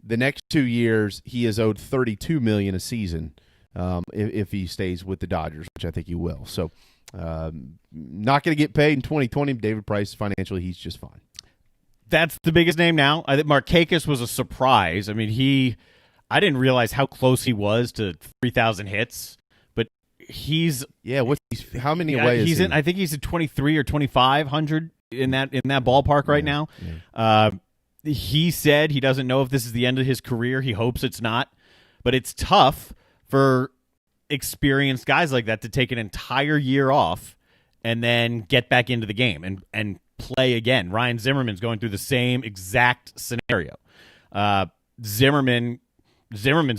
the next 2 years, he is owed $32 million a season if he stays with the Dodgers, which I think he will. So not going to get paid in 2020. David Price, financially, he's just fine. That's the biggest name now. I think Markakis was a surprise. I mean, I didn't realize how close he was to 3,000 hits, but he's how many away is he? I think he's at 23 or 2,500 in that ballpark right now. Yeah. He said he doesn't know if this is the end of his career. He hopes it's not, but it's tough for experienced guys like that to take an entire year off and then get back into the game and play again. Ryan Zimmerman's going through the same exact scenario. Zimmerman's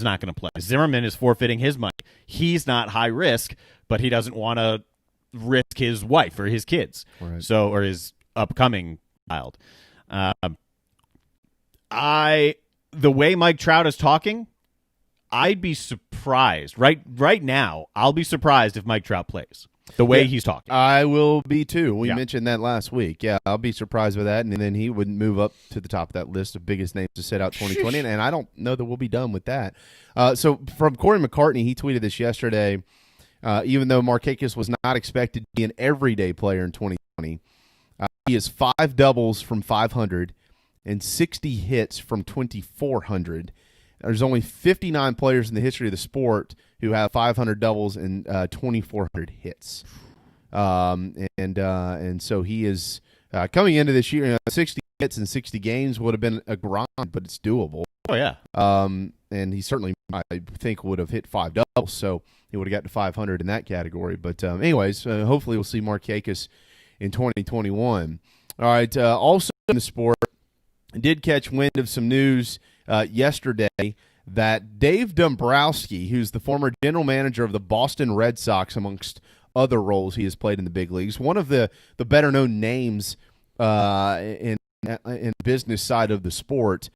not going to play. Zimmerman is forfeiting his money. He's not high risk, but he doesn't want to risk his wife or his kids, right. or his upcoming child. The way Mike Trout is talking, I'd be surprised. Right now, I'll be surprised if Mike Trout plays. The way he's talking. I will be too. We mentioned that last week. Yeah, I'll be surprised with that. And then he would move up to the top of that list of biggest names to sit out 2020. And I don't know that we'll be done with that. So from Corey McCartney, he tweeted this yesterday. Even though Markakis was not expected to be an everyday player in 2020, he has 5 doubles from 500 and 60 hits from 2,400. There's only 59 players in the history of the sport who have 500 doubles and 2,400 hits. And so he is coming into this year, 60 hits in 60 games would have been a grind, but it's doable. Oh, yeah. And he certainly, I think, would have hit 5 doubles, so he would have got to 500 in that category. But anyways, hopefully we'll see Markakis in 2021. All right, also in the sport, I did catch wind of some news yesterday that Dave Dombrowski, who's the former general manager of the Boston Red Sox, amongst other roles he has played in the big leagues, one of the better-known names in the business side of the sport,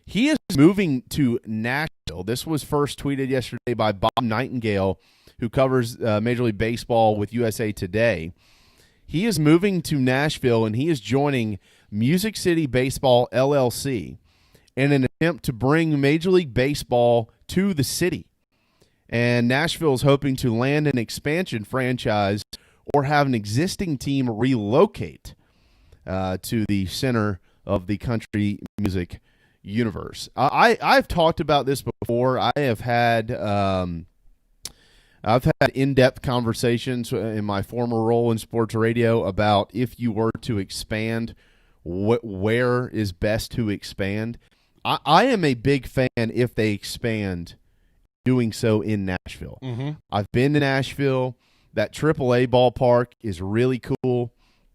he is moving to Nashville. This was first tweeted yesterday by Bob Nightingale, who covers Major League Baseball with USA Today. He is moving to Nashville, and he is joining Music City Baseball, LLC, in an attempt to bring Major League Baseball to the city. And Nashville is hoping to land an expansion franchise or have an existing team relocate to the center of the country music universe. I've talked about this before. I've had in-depth conversations in my former role in sports radio about if you were to expand, where is best to expand. I am a big fan if they expand, doing so in Nashville. Mm-hmm. I've been to Nashville. That AAA ballpark is really cool.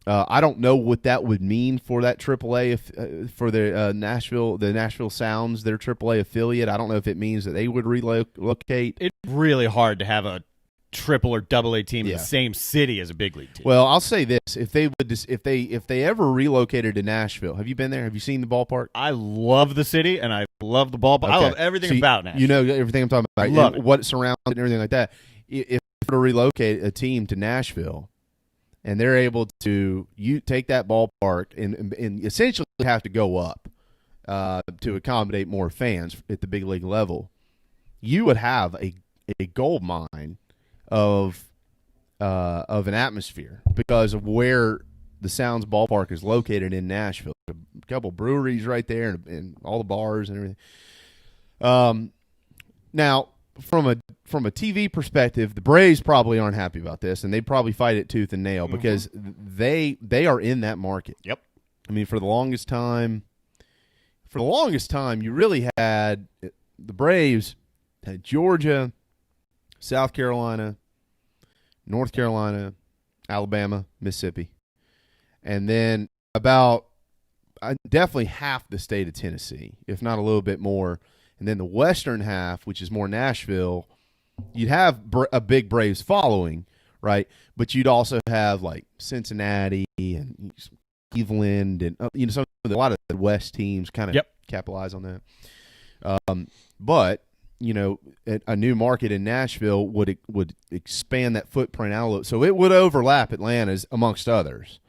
I don't know what that would mean for that AAA, for the Nashville Sounds, their AAA affiliate. I don't know if it means that they would relocate. It's really hard to have a triple or double A team in the same city as a big league team. Well, I'll say this: if they ever relocated to Nashville, have you been there? Have you seen the ballpark? I love the city and I love the ballpark. Okay. I love everything about Nashville. You know everything I'm talking about. I love it. What surrounds it and everything like that. If they were to relocate a team to Nashville, and they're able to take that ballpark and essentially have to go up to accommodate more fans at the big league level, you would have a gold mine of an atmosphere because of where the Sounds ballpark is located in Nashville. A couple breweries right there and all the bars and everything. Now, from a TV perspective, the Braves probably aren't happy about this, and they probably fight it tooth and nail because they are in that market. Yep. I mean, for the longest time, you really had the Braves had Georgia, South Carolina, North Carolina, Alabama, Mississippi, and then about definitely half the state of Tennessee, if not a little bit more. And then the western half, which is more Nashville, you'd have a big Braves following, right? But you'd also have like Cincinnati and Cleveland and a lot of the West teams kind of capitalize on that. But a new market in Nashville would expand that footprint out a little, so it would overlap Atlanta's amongst others.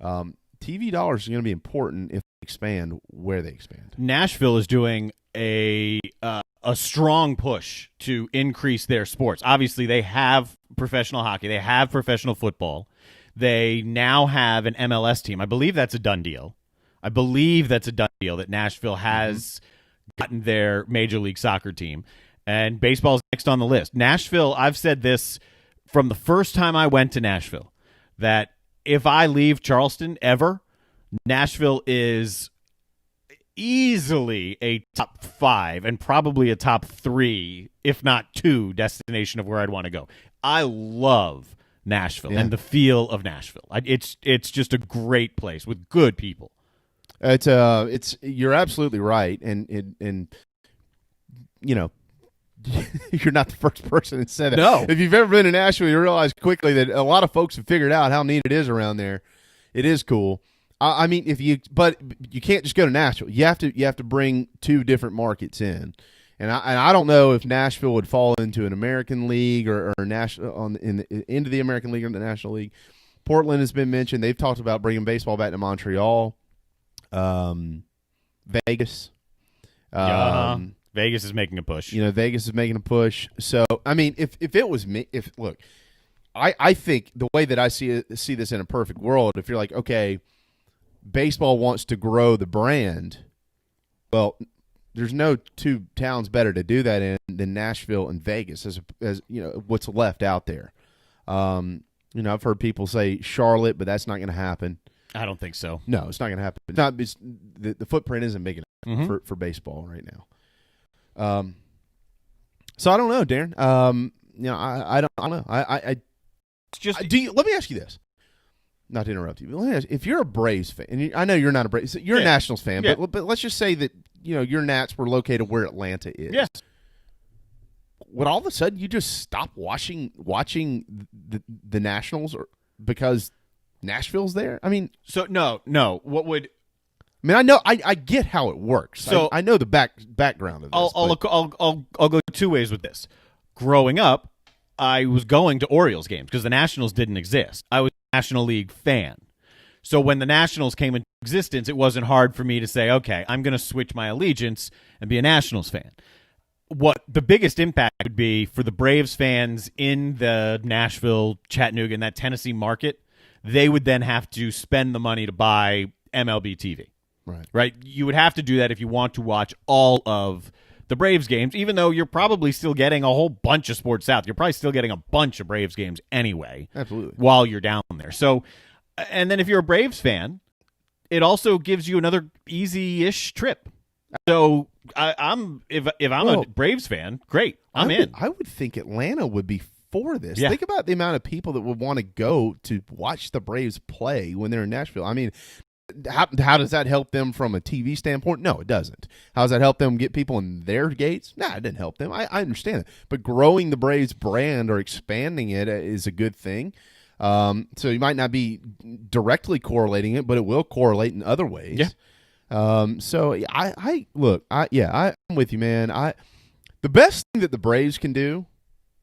TV dollars are going to be important if they expand where they expand. Nashville is doing a strong push to increase their sports. Obviously, they have professional hockey. They have professional football. They now have an MLS team. I believe that's a done deal. That Nashville has gotten their Major League Soccer team. And baseball's next on the list. Nashville, I've said this from the first time I went to Nashville, that if I leave Charleston ever, Nashville is easily a top 5 and probably a top 3, if not 2, destination of where I'd want to go. I love Nashville and the feel of Nashville. It's just a great place with good people. It's you're absolutely right, and you're not the first person to say that. No. If you've ever been to Nashville, you realize quickly that a lot of folks have figured out how neat it is around there. It is cool. I mean, but you can't just go to Nashville. You have to bring 2 different markets in, and I don't know if Nashville would fall into an American League or national into the American League or the National League. Portland has been mentioned. They've talked about bringing baseball back to Montreal, Vegas. Vegas is making a push. Vegas is making a push. So, I mean, if it was me, look, I think the way that I see this in a perfect world, if you're like, okay, baseball wants to grow the brand, well, there's no 2 towns better to do that in than Nashville and Vegas as what's left out there. I've heard people say Charlotte, but that's not going to happen. I don't think so. No, it's not going to happen. The footprint isn't big enough for baseball right now. So I don't know, Darren. I don't know. I just let me ask you this. Not to interrupt you, but let me ask, if you're a Braves fan, and I know you're not a Braves, you're a Nationals fan, but let's just say that your Nats were located where Atlanta is. Yes. Would all of a sudden you just stop watching the Nationals because Nashville's there? I mean, so no. What would? I mean, I know I get how it works. So I know the background of this. I'll go two ways with this. Growing up, I was going to Orioles games because the Nationals didn't exist. I was a National League fan. So when the Nationals came into existence, it wasn't hard for me to say, okay, I'm going to switch my allegiance and be a Nationals fan. What the biggest impact would be for the Braves fans in the Nashville, Chattanooga, and that Tennessee market, they would then have to spend the money to buy MLB TV. Right? You would have to do that if you want to watch all of the Braves games, even though you're probably still getting a whole bunch of Sports South. You're probably still getting a bunch of Braves games anyway. Absolutely. While you're down there. So, and then if you're a Braves fan, it also gives you another easy-ish trip. So if I'm a Braves fan, great. I'm in. I would think Atlanta would be for this. Yeah. Think about the amount of people that would want to go to watch the Braves play when they're in Nashville. I mean, how does that help them from a TV standpoint? No, it doesn't. How does that help them get people in their gates? Nah, it didn't help them. I understand it. But growing the Braves brand or expanding it is a good thing. So you might not be directly correlating it, but it will correlate in other ways. Yeah. So I'm with you, man. The best thing that the Braves can do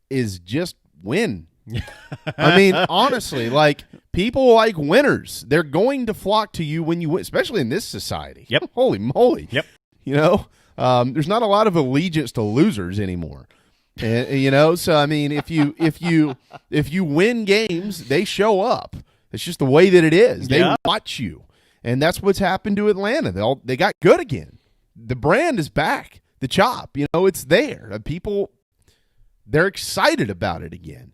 is just win. I mean, honestly, like, people like winners. They're going to flock to you when you win, especially in this society. Yep. Holy moly. Yep. There's not a lot of allegiance to losers anymore. And, so I mean, if you win games, they show up. It's just the way that it is. They watch you, and that's what's happened to Atlanta. They got good again. The brand is back. The chop, it's there. People, they're excited about it again.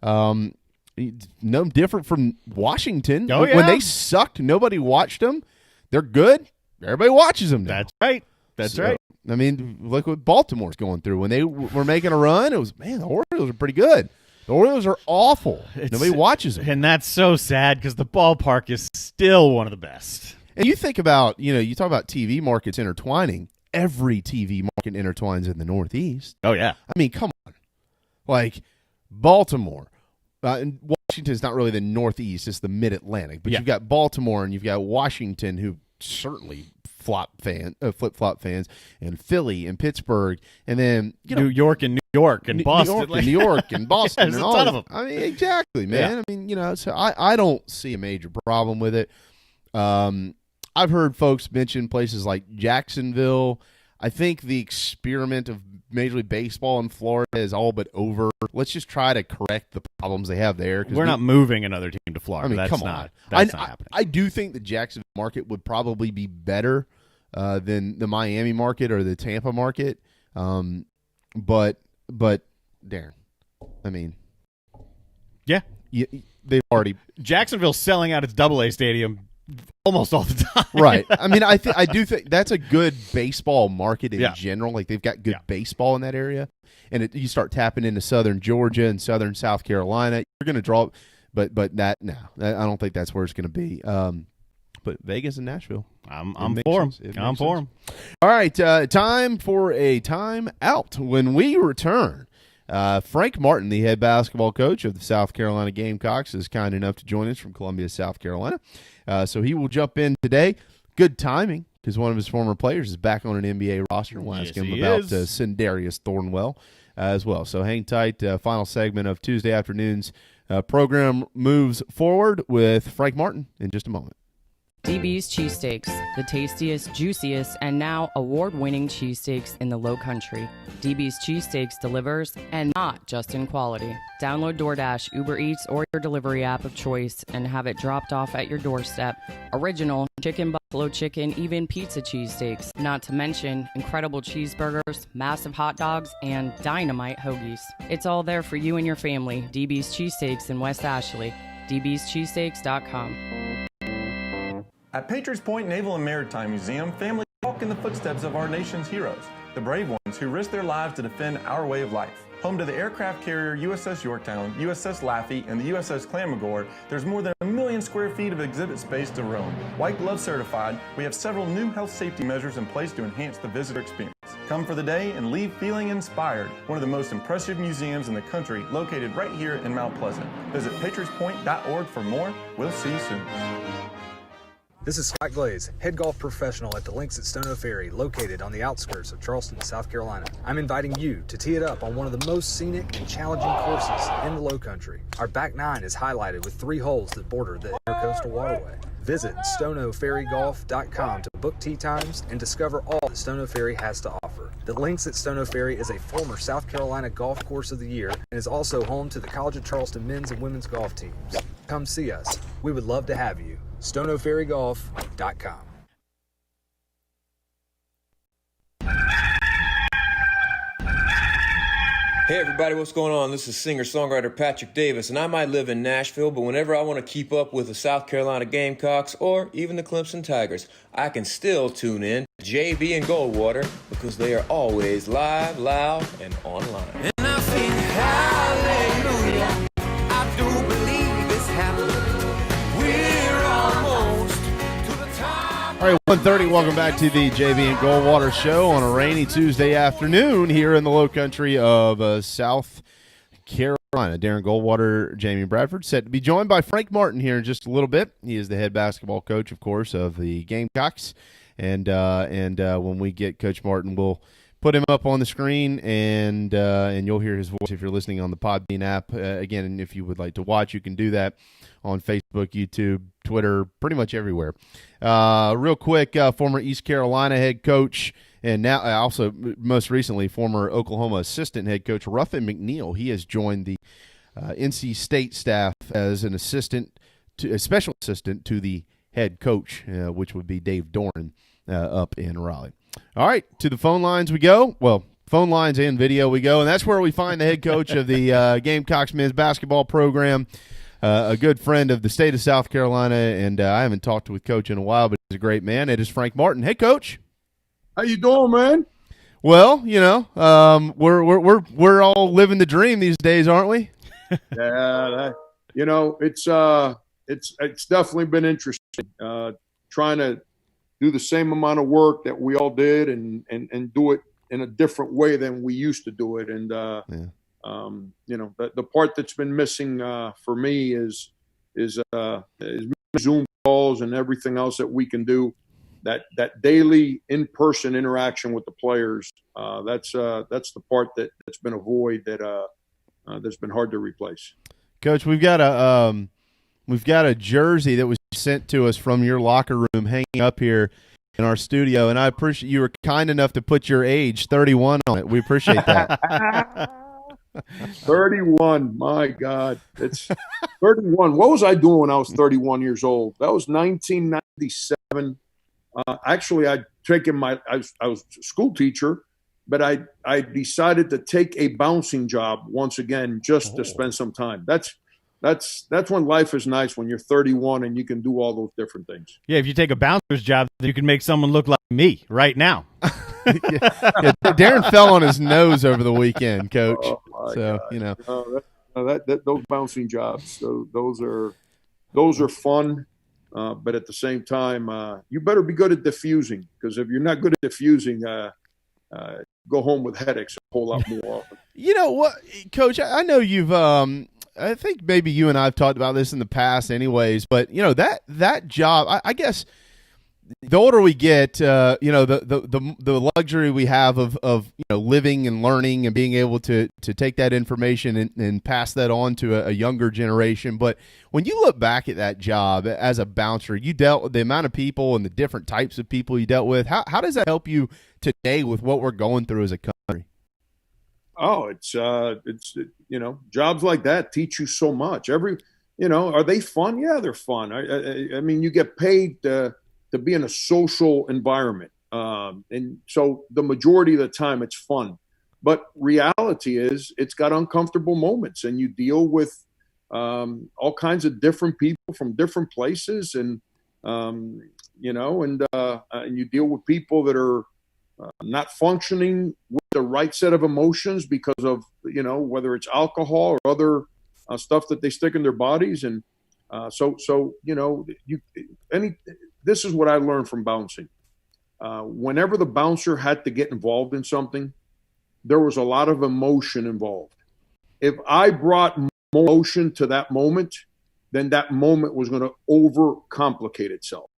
No different from Washington. Oh, yeah. When they sucked, nobody watched them. They're good. Everybody watches them now. That's right. I mean, look what Baltimore's going through. When they were making a run, it was, man, the Orioles are pretty good. The Orioles are awful. Nobody watches them. And that's so sad because the ballpark is still one of the best. And you think about, you talk about TV markets intertwining. Every TV market intertwines in the Northeast. Oh, yeah. I mean, come on. Like, Baltimore. And Washington's not really the Northeast. It's the Mid-Atlantic. But you've got Baltimore and you've got Washington, who certainly flip-flop fans, and Philly and Pittsburgh, and then New York and Boston. New York and Boston. There's and a all ton of them. I mean, exactly, man. Yeah. I mean, so I don't see a major problem with it. I've heard folks mention places like Jacksonville. I think the experiment of Major League Baseball in Florida is all but over. Let's just try to correct the problems they have there. We're not moving another team to Florida. I mean, that's come not, on. That's not happening. I do think the Jacksonville market would probably be better than the Miami market or the Tampa market. But Darren, I mean, yeah, they've already Jacksonville's selling out its AA stadium almost all the time. Right. I mean, I do think that's a good baseball market in Yeah. general. Like, they've got good baseball in that area, and you start tapping into southern Georgia and southern South Carolina, you're going to draw. But I don't think that's where it's going to be. But Vegas and Nashville, I'm for them. I'm for them. All right, time for a time out. When we return, Frank Martin, the head basketball coach of the South Carolina Gamecocks, is kind enough to join us from Columbia, South Carolina. So he will jump in today. Good timing, because one of his former players is back on an NBA roster, and we'll ask him about Sindarius Thornwell as well. So hang tight. Final segment of Tuesday afternoon's program moves forward with Frank Martin in just a moment. DB's Cheesesteaks, the tastiest, juiciest, and now award-winning cheesesteaks in the Low Country. DB's Cheesesteaks delivers, and not just in quality. Download DoorDash, Uber Eats, or your delivery app of choice and have it dropped off at your doorstep. Original, chicken, buffalo chicken, even pizza cheesesteaks. Not to mention incredible cheeseburgers, massive hot dogs, and dynamite hoagies. It's all there for you and your family. DB's Cheesesteaks in West Ashley. dbscheesesteaks.com. At Patriots Point Naval and Maritime Museum, families walk in the footsteps of our nation's heroes. The brave ones who risk their lives to defend our way of life. Home to the aircraft carrier USS Yorktown, USS Laffey, and the USS Clamagore, there's more than 1 million square feet of exhibit space to roam. White Glove certified, we have several new health safety measures in place to enhance the visitor experience. Come for the day and leave feeling inspired. One of the most impressive museums in the country, located right here in Mount Pleasant. Visit patriotspoint.org for more. We'll see you soon. This is Scott Glaze, head golf professional at the links at Stono Ferry, located on the outskirts of Charleston, South Carolina. I'm inviting you to tee it up on one of the most scenic and challenging courses in the Lowcountry. Our back nine is highlighted with 3 holes that border the Intercoastal Waterway. Visit stonoferrygolf.com to book tee times and discover all that Stono Ferry has to offer. The links at Stono Ferry is a former South Carolina Golf Course of the Year and is also home to the College of Charleston men's and women's golf teams. Come see us. We would love to have you. stonoferrygolf.com. Hey everybody, what's going on? This is singer-songwriter Patrick Davis, and I might live in Nashville, but whenever I want to keep up with the South Carolina Gamecocks or even the Clemson Tigers, I can still tune in to JB and Goldwater because they are always live, loud, and online. And I sing hallelujah. I do believe it's happening. We're almost to the top. All right, 1:30. Welcome back to the JV and Goldwater Show on a rainy Tuesday afternoon here in the low country of South Carolina. Darren Goldwater, Jamie Bradford, set to be joined by Frank Martin here in just a little bit. He is the head basketball coach, of course, of the Gamecocks. And when we get Coach Martin, we'll put him up on the screen, and you'll hear his voice if you're listening on the Podbean app. Again, if you would like to watch, you can do that on Facebook, YouTube, Twitter, pretty much everywhere. Real quick, former East Carolina head coach, and now also most recently former Oklahoma assistant head coach Ruffin McNeil. He has joined the NC State staff as an a special assistant to the head coach, which would be Dave Doran up in Raleigh. All right, to the phone lines we go. Well, phone lines and video we go, and that's where we find the head coach of the Gamecocks men's basketball program, a good friend of the state of South Carolina, and I haven't talked with Coach in a while, but he's a great man. It is Frank Martin. Hey, Coach. How you doing, man? Well, we're all living the dream these days, aren't we? Yeah, it's definitely been interesting. Trying to do the same amount of work that we all did and do it in a different way than we used to do it. And, the part that's been missing for me is Zoom calls and everything else that we can do. That daily in-person interaction with the players, that's the part that's been a void that's been hard to replace. Coach, we've got a jersey that was sent to us from your locker room hanging up here in our studio, and I appreciate you were kind enough to put your age, 31, on it. We appreciate that. 31, my God. It's 31. What was I doing when I was 31 years old? That was 1997. Actually, I was a school teacher, but I decided to take a bouncing job once again just to spend some time. That's when life is nice, when you're 31 and you can do all those different things. Yeah, if you take a bouncer's job, you can make someone look like me right now. Yeah, Darren fell on his nose over the weekend, Coach. Oh, God. Those bouncing jobs, those are fun. But at the same time, you better be good at diffusing, because if you're not good at diffusing, go home with headaches a whole lot more often. You know what, Coach? I know you've. I think maybe you and I have talked about this in the past, anyways. But that job, I guess. The older we get, the luxury we have of living and learning and being able to take that information and pass that on to a younger generation. But when you look back at that job as a bouncer, you dealt with the amount of people and the different types of people you dealt with. How does that help you today with what we're going through as a country? Oh, it's jobs like that teach you so much. Are they fun? Yeah, they're fun. I mean, you get paid to be in a social environment. And so the majority of the time it's fun. But reality is it's got uncomfortable moments, and you deal with all kinds of different people from different places. And you deal with people that are not functioning with the right set of emotions because of, whether it's alcohol or other stuff that they stick in their bodies. And this is what I learned from bouncing. Whenever the bouncer had to get involved in something, there was a lot of emotion involved. If I brought emotion to that moment, then that moment was going to overcomplicate itself.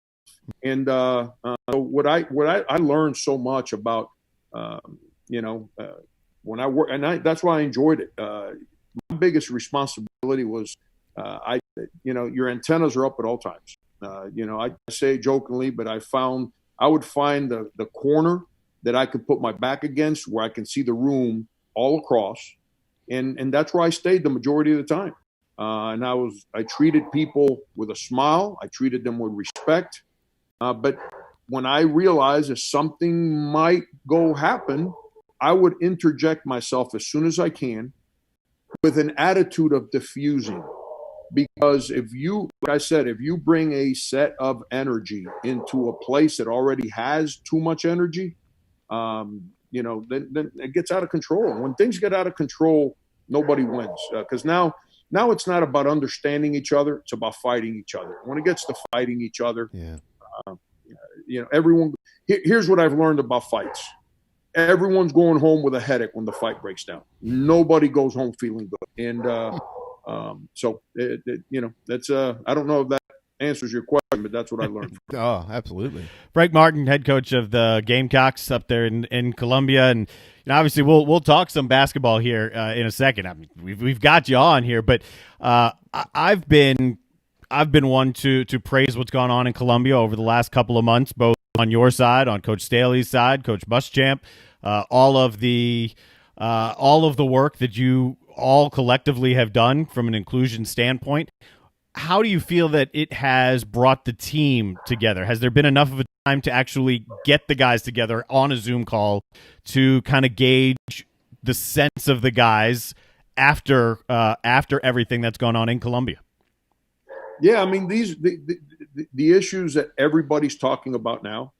And what I learned so much about, when I work, and that's why I enjoyed it. My biggest responsibility was, your antennas are up at all times. I say jokingly, but I would find the corner that I could put my back against where I can see the room all across. And that's where I stayed the majority of the time. And I treated people with a smile. I treated them with respect. But when I realized if something might go happen, I would interject myself as soon as I can with an attitude of diffusing. Because if you bring a set of energy into a place that already has too much energy, then it gets out of control. And when things get out of control, nobody wins. Because now it's not about understanding each other; it's about fighting each other. When it gets to fighting each other, everyone. Here's what I've learned about fights: everyone's going home with a headache when the fight breaks down. Nobody goes home feeling good. And that's I don't know if that answers your question, but that's what I learned. Oh, absolutely. Frank Martin, head coach of the Gamecocks up there in Columbia, and obviously we'll talk some basketball here in a second. I mean, we've got you on here, but I've been one to praise what's gone on in Columbia over the last couple of months, both on your side, on Coach Staley's side, Coach Muschamp, all of the work that you all collectively have done from an inclusion standpoint. How do you feel that it has brought the team together? Has there been enough of a time to actually get the guys together on a Zoom call to kind of gauge the sense of the guys after everything that's gone on in Columbia? Yeah, I mean, the issues that everybody's talking about now,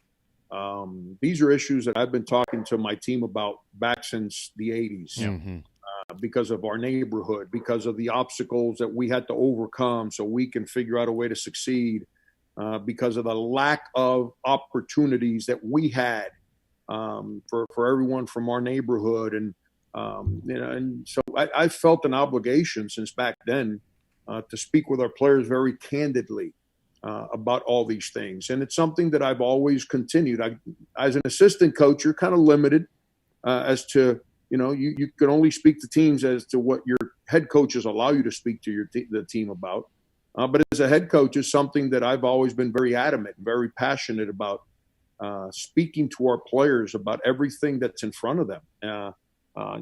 these are issues that I've been talking to my team about back since the 80s. Mm-hmm. Because of our neighborhood, because of the obstacles that we had to overcome so we can figure out a way to succeed, because of the lack of opportunities that we had for everyone from our neighborhood. And so I felt an obligation since back then to speak with our players very candidly about all these things. And it's something that I've always continued. As an assistant coach, you're kind of limited as to, you can only speak to teams as to what your head coaches allow you to speak to the team about. But as a head coach, is something that I've always been very adamant, very passionate about speaking to our players about everything that's in front of them. And I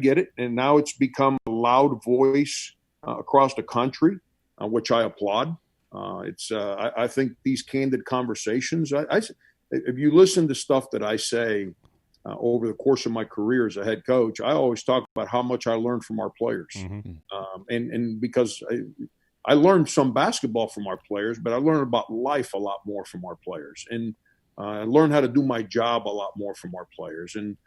get it. And now it's become a loud voice across the country, which I applaud. I think these candid conversations, if you listen to stuff that I say, over the course of my career as a head coach, I always talk about how much I learned from our players. Mm-hmm. And because I learned some basketball from our players, but I learned about life a lot more from our players. And I learned how to do my job a lot more from our players. And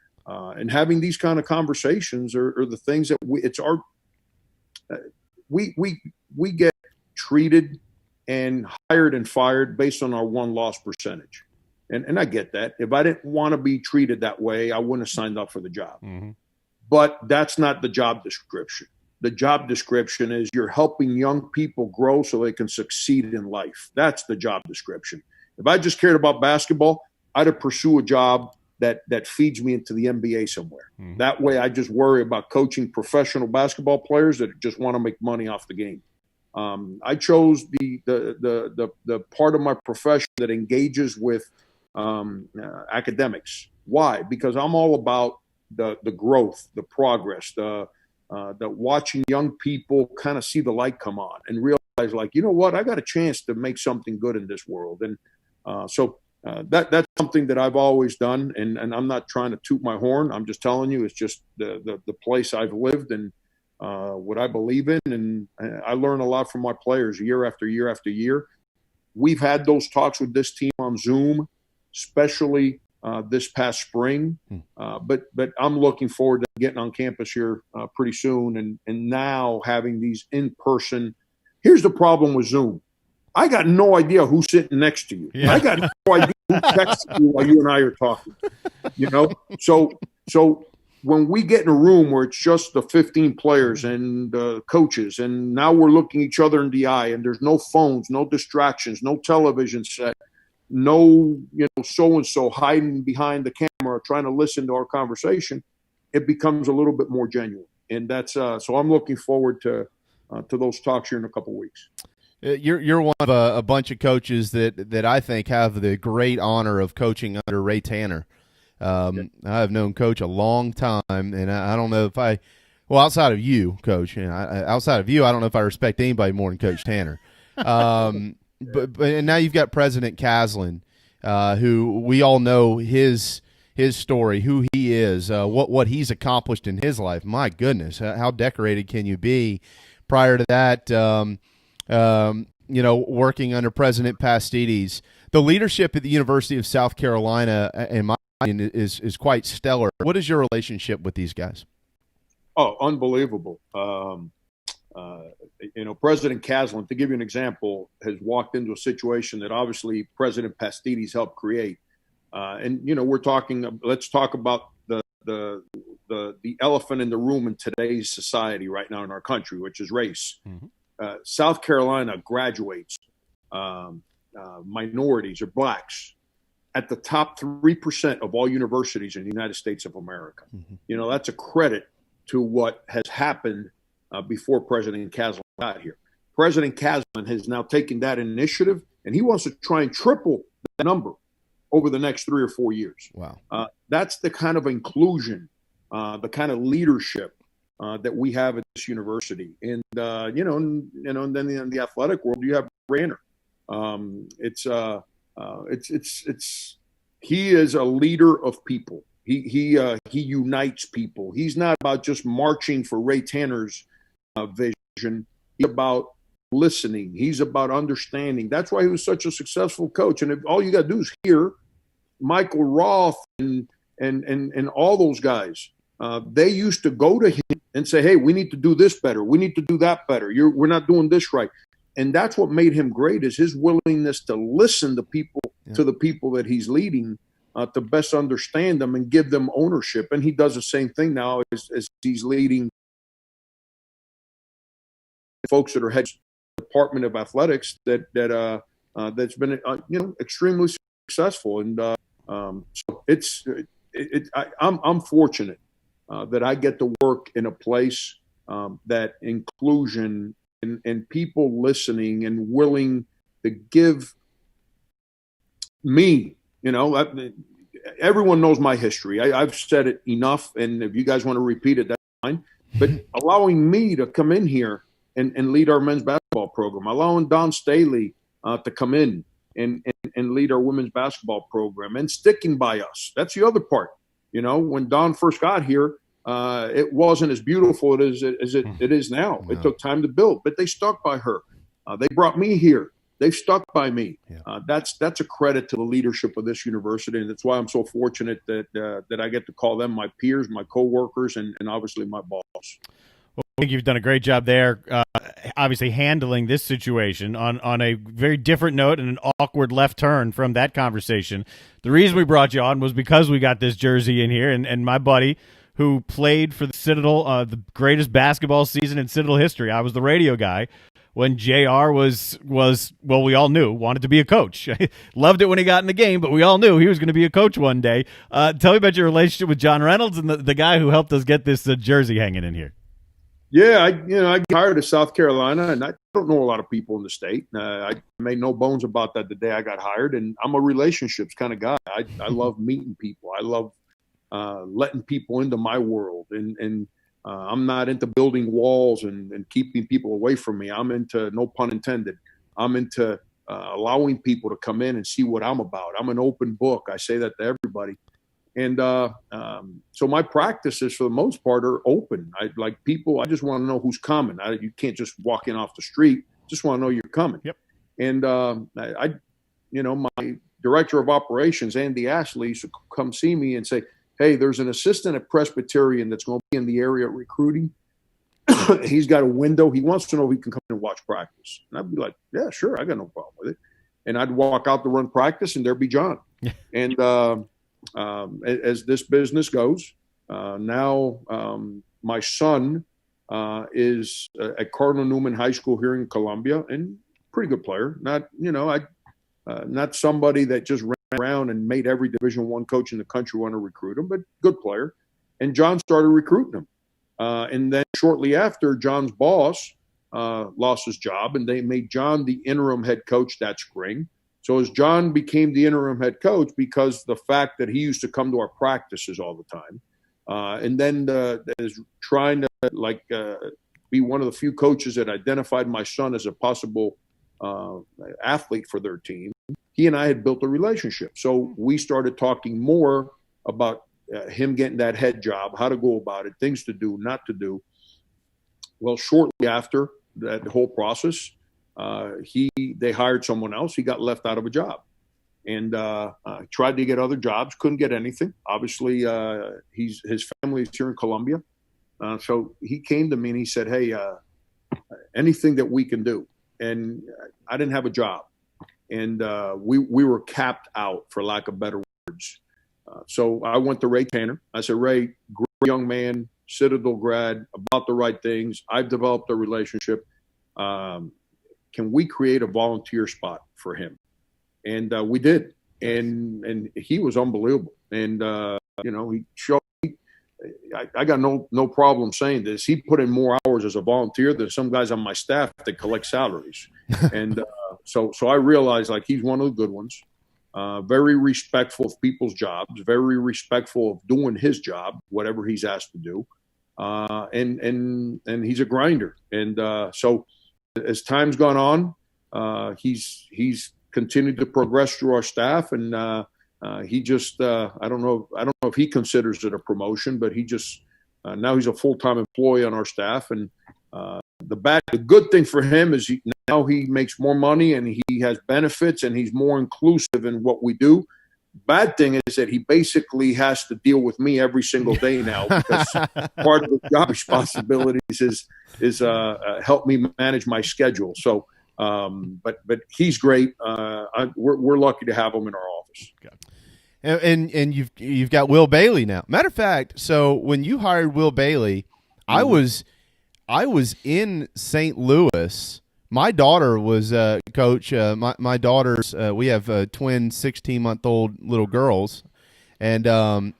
having these kind of conversations are the things that we get treated and hired and fired based on our one-loss percentage. And I get that. If I didn't want to be treated that way, I wouldn't have signed up for the job. Mm-hmm. But that's not the job description. The job description is you're helping young people grow so they can succeed in life. That's the job description. If I just cared about basketball, I'd pursue a job that feeds me into the NBA somewhere. Mm-hmm. That way I just worry about coaching professional basketball players that just want to make money off the game. I chose the part of my profession that engages with academics. Why? Because I'm all about the growth, the progress, the watching young people kind of see the light come on and realize, like, you know what, I got a chance to make something good in this world. And so that's something that I've always done. And I'm not trying to toot my horn. I'm just telling you, it's just the place I've lived and what I believe in. And I learn a lot from my players year after year after year. We've had those talks with this team on Zoom, especially this past spring. But I'm looking forward to getting on campus here pretty soon, and now having these in person. Here's the problem with Zoom. I got no idea who's sitting next to you. Yeah. I got no idea who texted you while you and I are talking. So when we get in a room where it's just the 15 players and coaches, and now we're looking each other in the eye, and there's no phones, no distractions, no television set, no so-and-so hiding behind the camera trying to listen to our conversation, it becomes a little bit more genuine. And that's so I'm looking forward to those talks here in a couple of weeks. You're one of a bunch of coaches that I think have the great honor of coaching under Ray Tanner. I've known Coach a long time, and I don't know if outside of you, Coach, outside of you, I don't know if I respect anybody more than Coach Tanner. But and now you've got President Caslin, who we all know his story, who he is, what he's accomplished in his life. My goodness, how decorated can you be? Prior to that, working under President Pastides, the leadership at the University of South Carolina, in my opinion, is quite stellar. What is your relationship with these guys? Oh, unbelievable. President Caslin, to give you an example, has walked into a situation that obviously President Pastides helped create. We're talking. Let's talk about the elephant in the room in today's society right now in our country, which is race. Mm-hmm. South Carolina graduates minorities or blacks at the top 3% of all universities in the United States of America. Mm-hmm. That's a credit to what has happened before President Caslin got here. President Caslin has now taken that initiative, and he wants to try and triple that number over the next 3 or 4 years. Wow. That's the kind of inclusion, the kind of leadership that we have at this university. And, and then in the athletic world, you have Ranner. He is a leader of people. He unites people. He's not about just marching for Ray Tanner's vision. He's about listening. He's about understanding. That's why he was such a successful coach. And all you got to do is hear Michael Roth and all those guys. They used to go to him and say, "Hey, we need to do this better. We need to do that better. We're not doing this right." And that's what made him great, is his willingness to listen to people, to the people that he's leading, to best understand them and give them ownership. And he does the same thing now as he's leading folks that are head Department of Athletics that's been extremely successful. And so I'm fortunate that I get to work in a place that inclusion and people listening and willing to give me, everyone knows my history. I've said it enough, and if you guys want to repeat it, that's fine. But allowing me to come in here and lead our men's basketball program, allowing Don Staley to come in and lead our women's basketball program, and sticking by us. That's the other part. When Don first got here, it wasn't as beautiful as it is now. No. It took time to build, but they stuck by her. They brought me here. They've stuck by me. Yeah. That's a credit to the leadership of this university, and that's why I'm so fortunate that I get to call them my peers, my coworkers, and obviously my boss. Well, I think you've done a great job there, obviously handling this situation on a very different note and an awkward left turn from that conversation. The reason we brought you on was because we got this jersey in here, and my buddy who played for the Citadel, the greatest basketball season in Citadel history. I was the radio guy when JR was well, we all knew, wanted to be a coach. Loved it when he got in the game, but we all knew he was going to be a coach one day. Tell me about your relationship with John Reynolds and the guy who helped us get this jersey hanging in here. Yeah, I got hired at South Carolina, and I don't know a lot of people in the state. I made no bones about that the day I got hired, and I'm a relationships kind of guy. I love meeting people. I love letting people into my world, and I'm not into building walls and keeping people away from me. I'm into, no pun intended, I'm into allowing people to come in and see what I'm about. I'm an open book. I say that to everybody. And so my practices, for the most part, are open. I like people. I just want to know who's coming. You can't just walk in off the street. Just want to know you're coming. Yep. And director of operations, Andy Ashley, used to come see me and say, hey, there's an assistant at Presbyterian that's going to be in the area recruiting. He's got a window. He wants to know if he can come and watch practice. And I'd be like, yeah, sure. I got no problem with it. And I'd walk out to run practice, and there'd be John. And as this business goes, now my son is at Cardinal Newman High School here in Columbia, and pretty good player. Not, not somebody that just ran around and made every Division I coach in the country want to recruit him, but good player. And John started recruiting him. And then shortly after, John's boss lost his job, and they made John the interim head coach that spring. So as John became the interim head coach, because the fact that he used to come to our practices all the time, and then is trying to be one of the few coaches that identified my son as a possible athlete for their team, he and I had built a relationship. So we started talking more about him getting that head job, how to go about it, things to do, not to do. Well, shortly after that whole process, they hired someone else. He got left out of a job, and tried to get other jobs, couldn't get anything. Obviously, his family is here in Columbia, so he came to me and he said, "Hey, anything that we can do." And I didn't have a job, and we were capped out, for lack of better words. So I went to Ray Tanner. I said, Ray, great young man, Citadel grad, about the right things. I've developed a relationship. Can we create a volunteer spot for him? And we did. And he was unbelievable. And, he showed I got no problem saying this. He put in more hours as a volunteer than some guys on my staff that collect salaries. And so I realized, he's one of the good ones. Very respectful of people's jobs, very respectful of doing his job, whatever he's asked to do. And he's a grinder. And so as time's gone on, he's continued to progress through our staff. And he just, I don't know if he considers it a promotion, but he just, now he's a full-time employee on our staff. And the good thing for him is now he makes more money and he has benefits and he's more inclusive in what we do. Bad thing is that he basically has to deal with me every single day now, because part of the job responsibilities is help me manage my schedule. So, but he's great. We're lucky to have him in our office. And you've got Will Bailey now. Matter of fact, so when you hired Will Bailey, I was in St. Louis. My daughter was coach. My daughters, we have twin 16-month-old little girls, and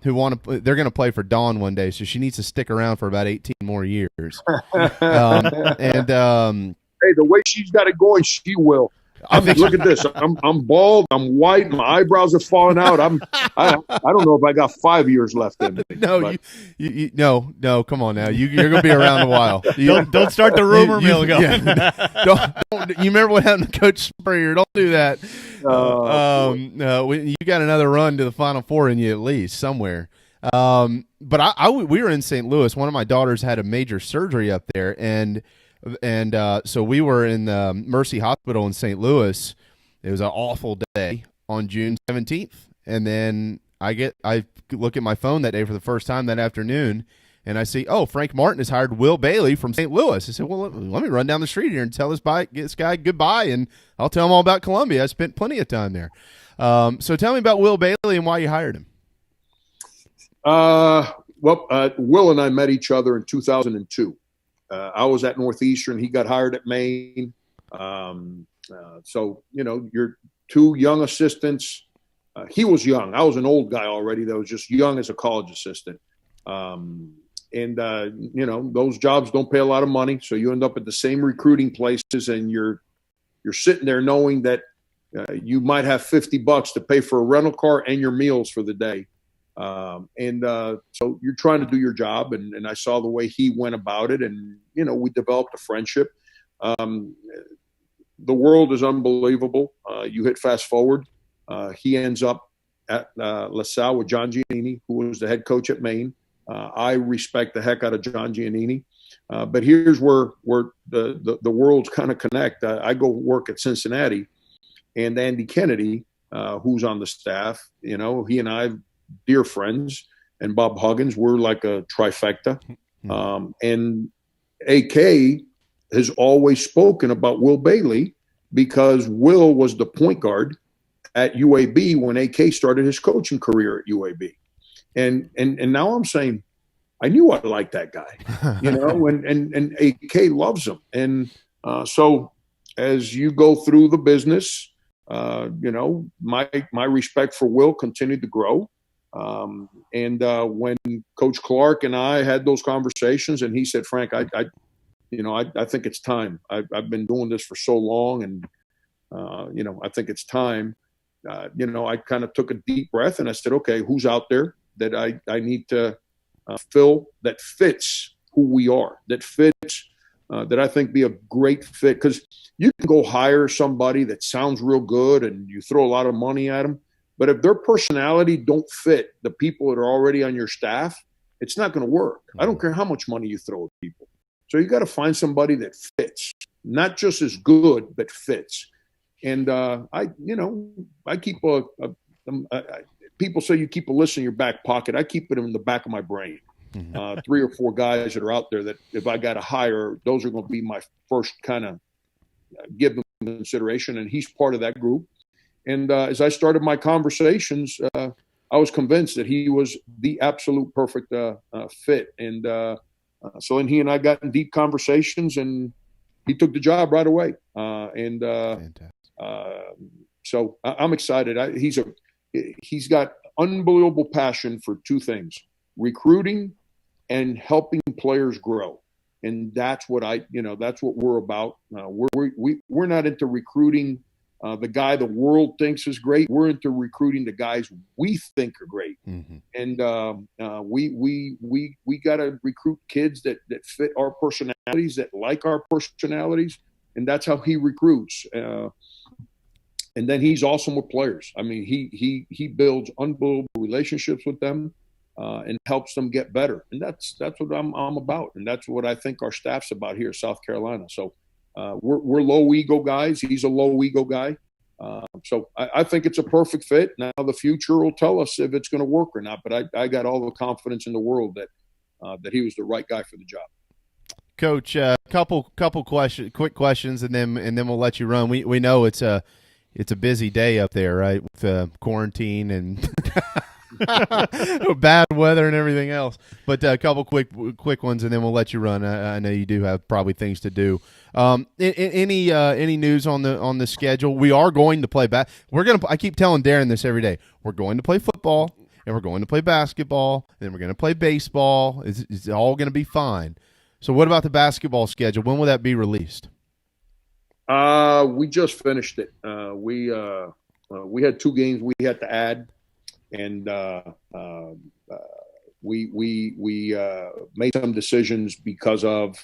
who want to. They're going to play for Dawn one day, so she needs to stick around for about 18 more years. Hey, the way she's got it going, she will. Look at this. I'm bald. I'm white. My eyebrows are falling out. I don't know if I got 5 years left in me. No, no. Come on now. You're gonna be around a while. Don't start the rumor mill going. Yeah, don't. You remember what happened to Coach Spurrier? Don't do that. You got another run to the Final Four in you at least somewhere. But we were in St. Louis. One of my daughters had a major surgery up there, and so we were in the Mercy Hospital in St. Louis. It was an awful day on June 17th. And then I look at my phone that day for the first time that afternoon, and I see, Frank Martin has hired Will Bailey from St. Louis. I said, well, let me run down the street here and tell this guy goodbye, and I'll tell him all about Columbia. I spent plenty of time there. So tell me about Will Bailey and why you hired him. Will and I met each other in 2002. I was at Northeastern. He got hired at Maine. So, you're two young assistants. He was young. I was an old guy already that was just young as a college assistant. Those jobs don't pay a lot of money. So you end up at the same recruiting places, and you're sitting there knowing that you might have $50 to pay for a rental car and your meals for the day. So you're trying to do your job, and I saw the way he went about it, and, we developed a friendship. The world is unbelievable. You hit fast forward. He ends up at LaSalle with John Giannini, who was the head coach at Maine. I respect the heck out of John Giannini. But here's where the worlds kind of connect. I go work at Cincinnati, and Andy Kennedy who's on the staff. You know, he and I, dear friends, and Bob Huggins, we're like a trifecta. And AK has always spoken about Will Bailey because Will was the point guard at UAB when AK started his coaching career at UAB. And now I'm saying, I knew I liked that guy, you know, and AK loves him. And so as you go through the business, you know, my respect for Will continued to grow. When Coach Clark and I had those conversations, and he said, Frank, I think it's time. I've been doing this for so long, and you know, I think it's time. You know, I kind of took a deep breath and I said, okay, who's out there that I need to fill that fits who we are, that fits, that I think be a great fit? Because you can go hire somebody that sounds real good and you throw a lot of money at them, but if their personality don't fit the people that are already on your staff, it's not going to work. I don't care how much money you throw at people. So you got to find somebody that fits, not just as good, but fits. And I keep people say you keep a list in your back pocket. I keep it in the back of my brain. 3 or 4 guys that are out there that if I got to hire, those are going to be my first kind of give them consideration. And he's part of that group. And as I started my conversations, I was convinced that he was the absolute perfect fit. And so he and I got in deep conversations, and he took the job right away. So I'm excited. He's got unbelievable passion for 2 things: recruiting and helping players grow. And that's what that's what we're about. We're not into recruiting the guy the world thinks is great. We're into recruiting the guys we think are great. And we got to recruit kids that fit our personalities, that like our personalities. And that's how he recruits. And then he's awesome with players. I mean, he builds unbelievable relationships with them and helps them get better. And that's what I'm about. And that's what I think our staff's about here in South Carolina. So we're low ego guys. He's a low ego guy. So I think it's a perfect fit. Now the future will tell us if it's going to work or not. But I got all the confidence in the world that he was the right guy for the job. Coach, couple quick questions, and then we'll let you run. We know it's a busy day up there, right, with quarantine and bad weather and everything else. But a couple quick ones, and then we'll let you run. I know you do have probably things to do. Any news on the schedule? We are going to play I keep telling Darren this every day. We're going to play football, and we're going to play basketball, and then we're going to play baseball. It's all going to be fine. So what about the basketball schedule? When will that be released? We just finished it. We had 2 games we had to add, and we made some decisions because of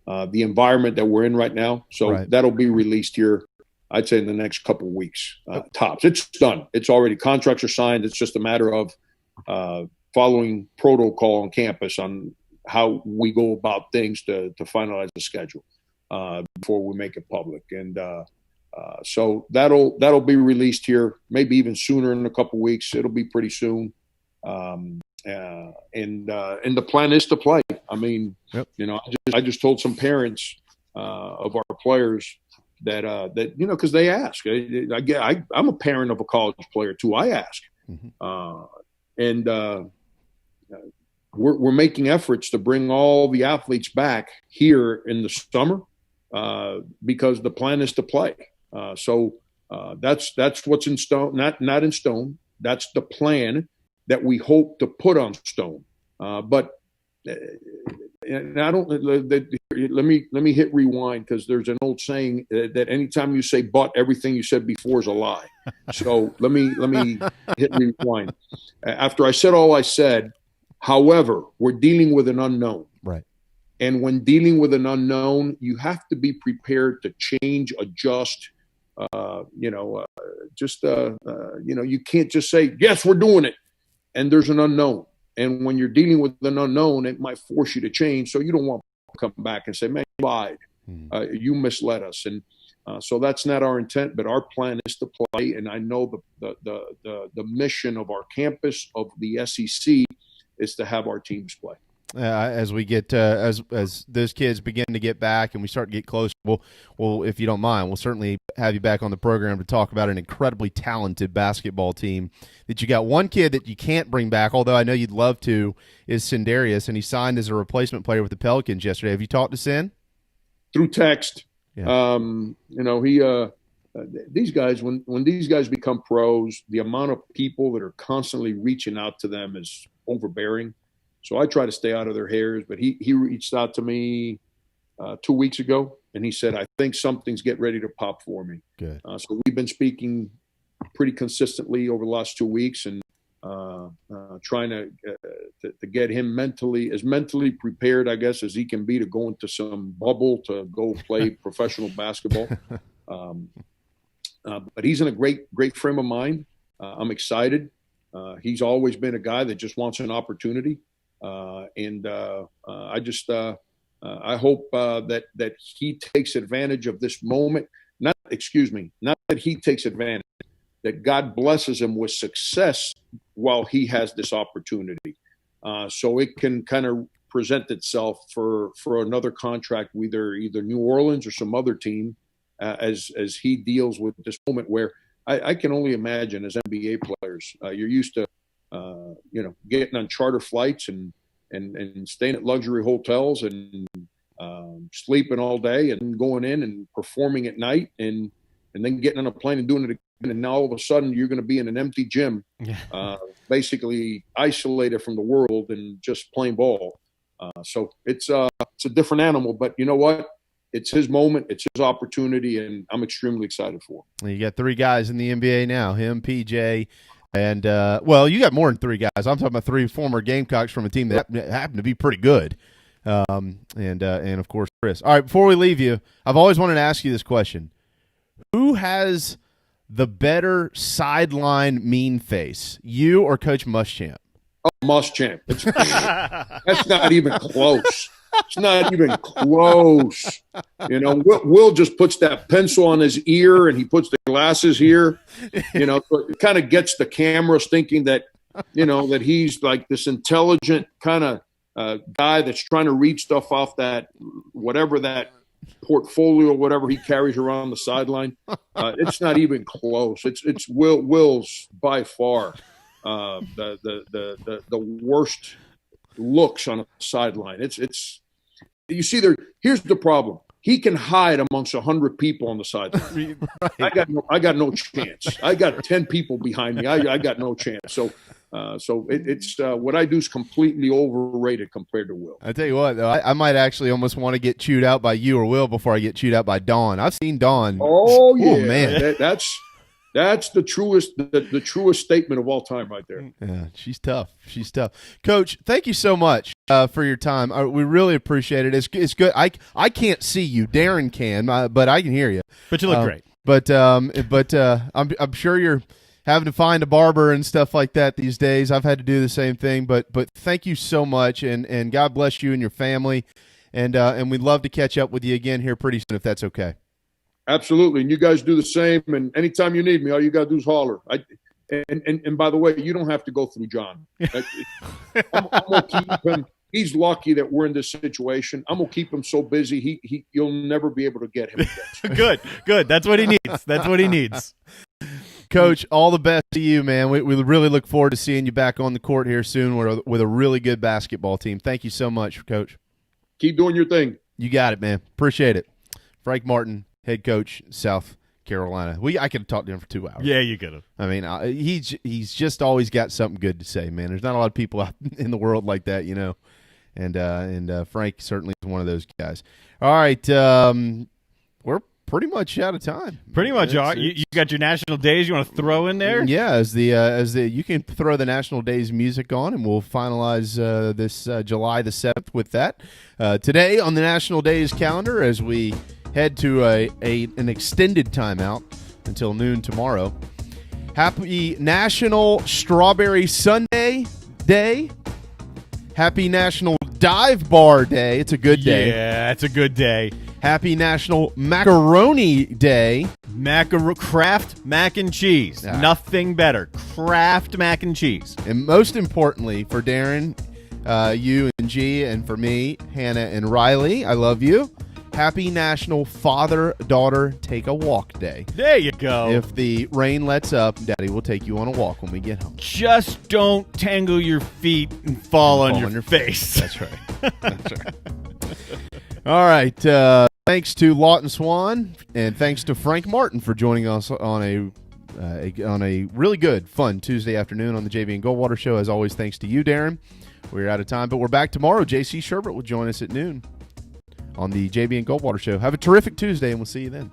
the environment that we're in right now. So that'll be released here, I'd say, in the next couple of weeks, tops. It's done. It's already, contracts are signed. It's just a matter of following protocol on campus on how we go about things to finalize the schedule before we make it public. And so that'll be released here, maybe even sooner, in a couple of weeks. It'll be pretty soon. And the plan is to play. I mean, I just told some parents of our players that because they ask. I'm a parent of a college player too. I ask, we're making efforts to bring all the athletes back here in the summer because the plan is to play. So that's what's in stone, not in stone. That's the plan that we hope to put on stone. But and I don't. Let me hit rewind, because there's an old saying that anytime you say "but," everything you said before is a lie. So let me hit rewind. After I said all I said, however, we're dealing with an unknown. Right. And when dealing with an unknown, you have to be prepared to change, adjust. You can't just say, yes, we're doing it, and there's an unknown. And when you're dealing with an unknown, it might force you to change. So you don't want to come back and say, man, you lied. You misled us. And So that's not our intent, but our plan is to play. And I know the mission of our campus, of the SEC, is to have our teams play. As we get as those kids begin to get back and we start to get closer, we'll if you don't mind, we'll certainly have you back on the program to talk about an incredibly talented basketball team that you got. One kid that you can't bring back, although I know you'd love to, is Sindarius, and he signed as a replacement player with the Pelicans yesterday. Have you talked to Sin? Through text. Yeah. These guys, when these guys become pros, the amount of people that are constantly reaching out to them is overbearing. So I try to stay out of their hairs, but he reached out to me 2 weeks ago, and he said, I think something's getting ready to pop for me. Good. So we've been speaking pretty consistently over the last 2 weeks, and trying to get him mentally prepared, I guess, as he can be to go into some bubble to go play professional basketball. But he's in a great frame of mind. I'm excited. He's always been a guy that just wants an opportunity. I hope that he takes advantage of this moment. Not that he takes advantage, that God blesses him with success while he has this opportunity. So it can kind of present itself for another contract with either New Orleans or some other team as he deals with this moment where I can only imagine as NBA players, you're used to getting on charter flights and staying at luxury hotels and sleeping all day and going in and performing at night and then getting on a plane and doing it again. And now all of a sudden you're going to be in an empty gym, basically isolated from the world and just playing ball. So it's a different animal, but you know what? It's his moment. It's his opportunity, and I'm extremely excited for him. You got three guys in the NBA now, him, PJ, and, you got more than three guys. I'm talking about three former Gamecocks from a team that happened to be pretty good, and of course, Chris. All right, before we leave you, I've always wanted to ask you this question. Who has the better sideline mean face, you or Coach Muschamp? Oh, Muschamp. That's not even close. It's not even close. Will just puts that pencil on his ear and he puts the glasses here. So it kind of gets the cameras thinking that, that he's like this intelligent kind of guy that's trying to read stuff off that, whatever that portfolio, whatever he carries around the sideline. It's not even close. It's Will's by far the worst looks on a sideline. It's you see there. Here's the problem. He can hide amongst 100 people on the sideline. Right. I got no chance. I got 10 people behind me. I got no chance. So it's what I do is completely overrated compared to Will. I tell you what, though, I might actually almost want to get chewed out by you or Will before I get chewed out by Dawn. I've seen Dawn. Oh yeah, man, that's the truest statement of all time right there. Yeah, she's tough. Coach, thank you so much for your time. We really appreciate it. It's good. I can't see you. Darren can, but I can hear you. But you look great. But I'm sure you're having to find a barber and stuff like that these days. I've had to do the same thing. But thank you so much, and God bless you and your family. And we'd love to catch up with you again here pretty soon if that's okay. Absolutely, and you guys do the same. And anytime you need me, all you got to do is holler. And by the way, you don't have to go through John. I'm gonna keep him. He's lucky that we're in this situation. I'm gonna keep him so busy. You'll never be able to get him again. Good. That's what he needs. Coach, all the best to you, man. We really look forward to seeing you back on the court here soon with a really good basketball team. Thank you so much, Coach. Keep doing your thing. You got it, man. Appreciate it. Frank Martin, head coach, South Carolina. I could have talked to him for 2 hours. Yeah, you could have. I mean, he's just always got something good to say, man. There's not a lot of people out in the world like that, And Frank certainly is one of those guys. All right, we're pretty much out of time. Pretty much are. You got your national days you want to throw in there? Yeah, as the you can throw the national days music on, and we'll finalize this July the 7th with that. Today on the national days calendar, as we head to an extended timeout until noon tomorrow. Happy National Strawberry Sundae Day. Happy National Dive Bar Day. It's a good day. Yeah, it's a good day. Happy National Macaroni Day. Kraft mac and cheese. Yeah. Nothing better. Kraft mac and cheese. And most importantly, for Darren, you and G, and for me, Hannah and Riley, I love you. Happy National Father-Daughter Take a Walk Day. There you go. If the rain lets up, Daddy will take you on a walk when we get home. Just don't tangle your feet and fall on your face. That's right. That's right. All right. Thanks to Lawton Swan, and thanks to Frank Martin for joining us on a really good, fun Tuesday afternoon on the JB and Goldwater Show. As always, thanks to you, Darren. We're out of time, but we're back tomorrow. JC Sherbert will join us at noon on the JB and Goldwater Show. Have a terrific Tuesday, and we'll see you then.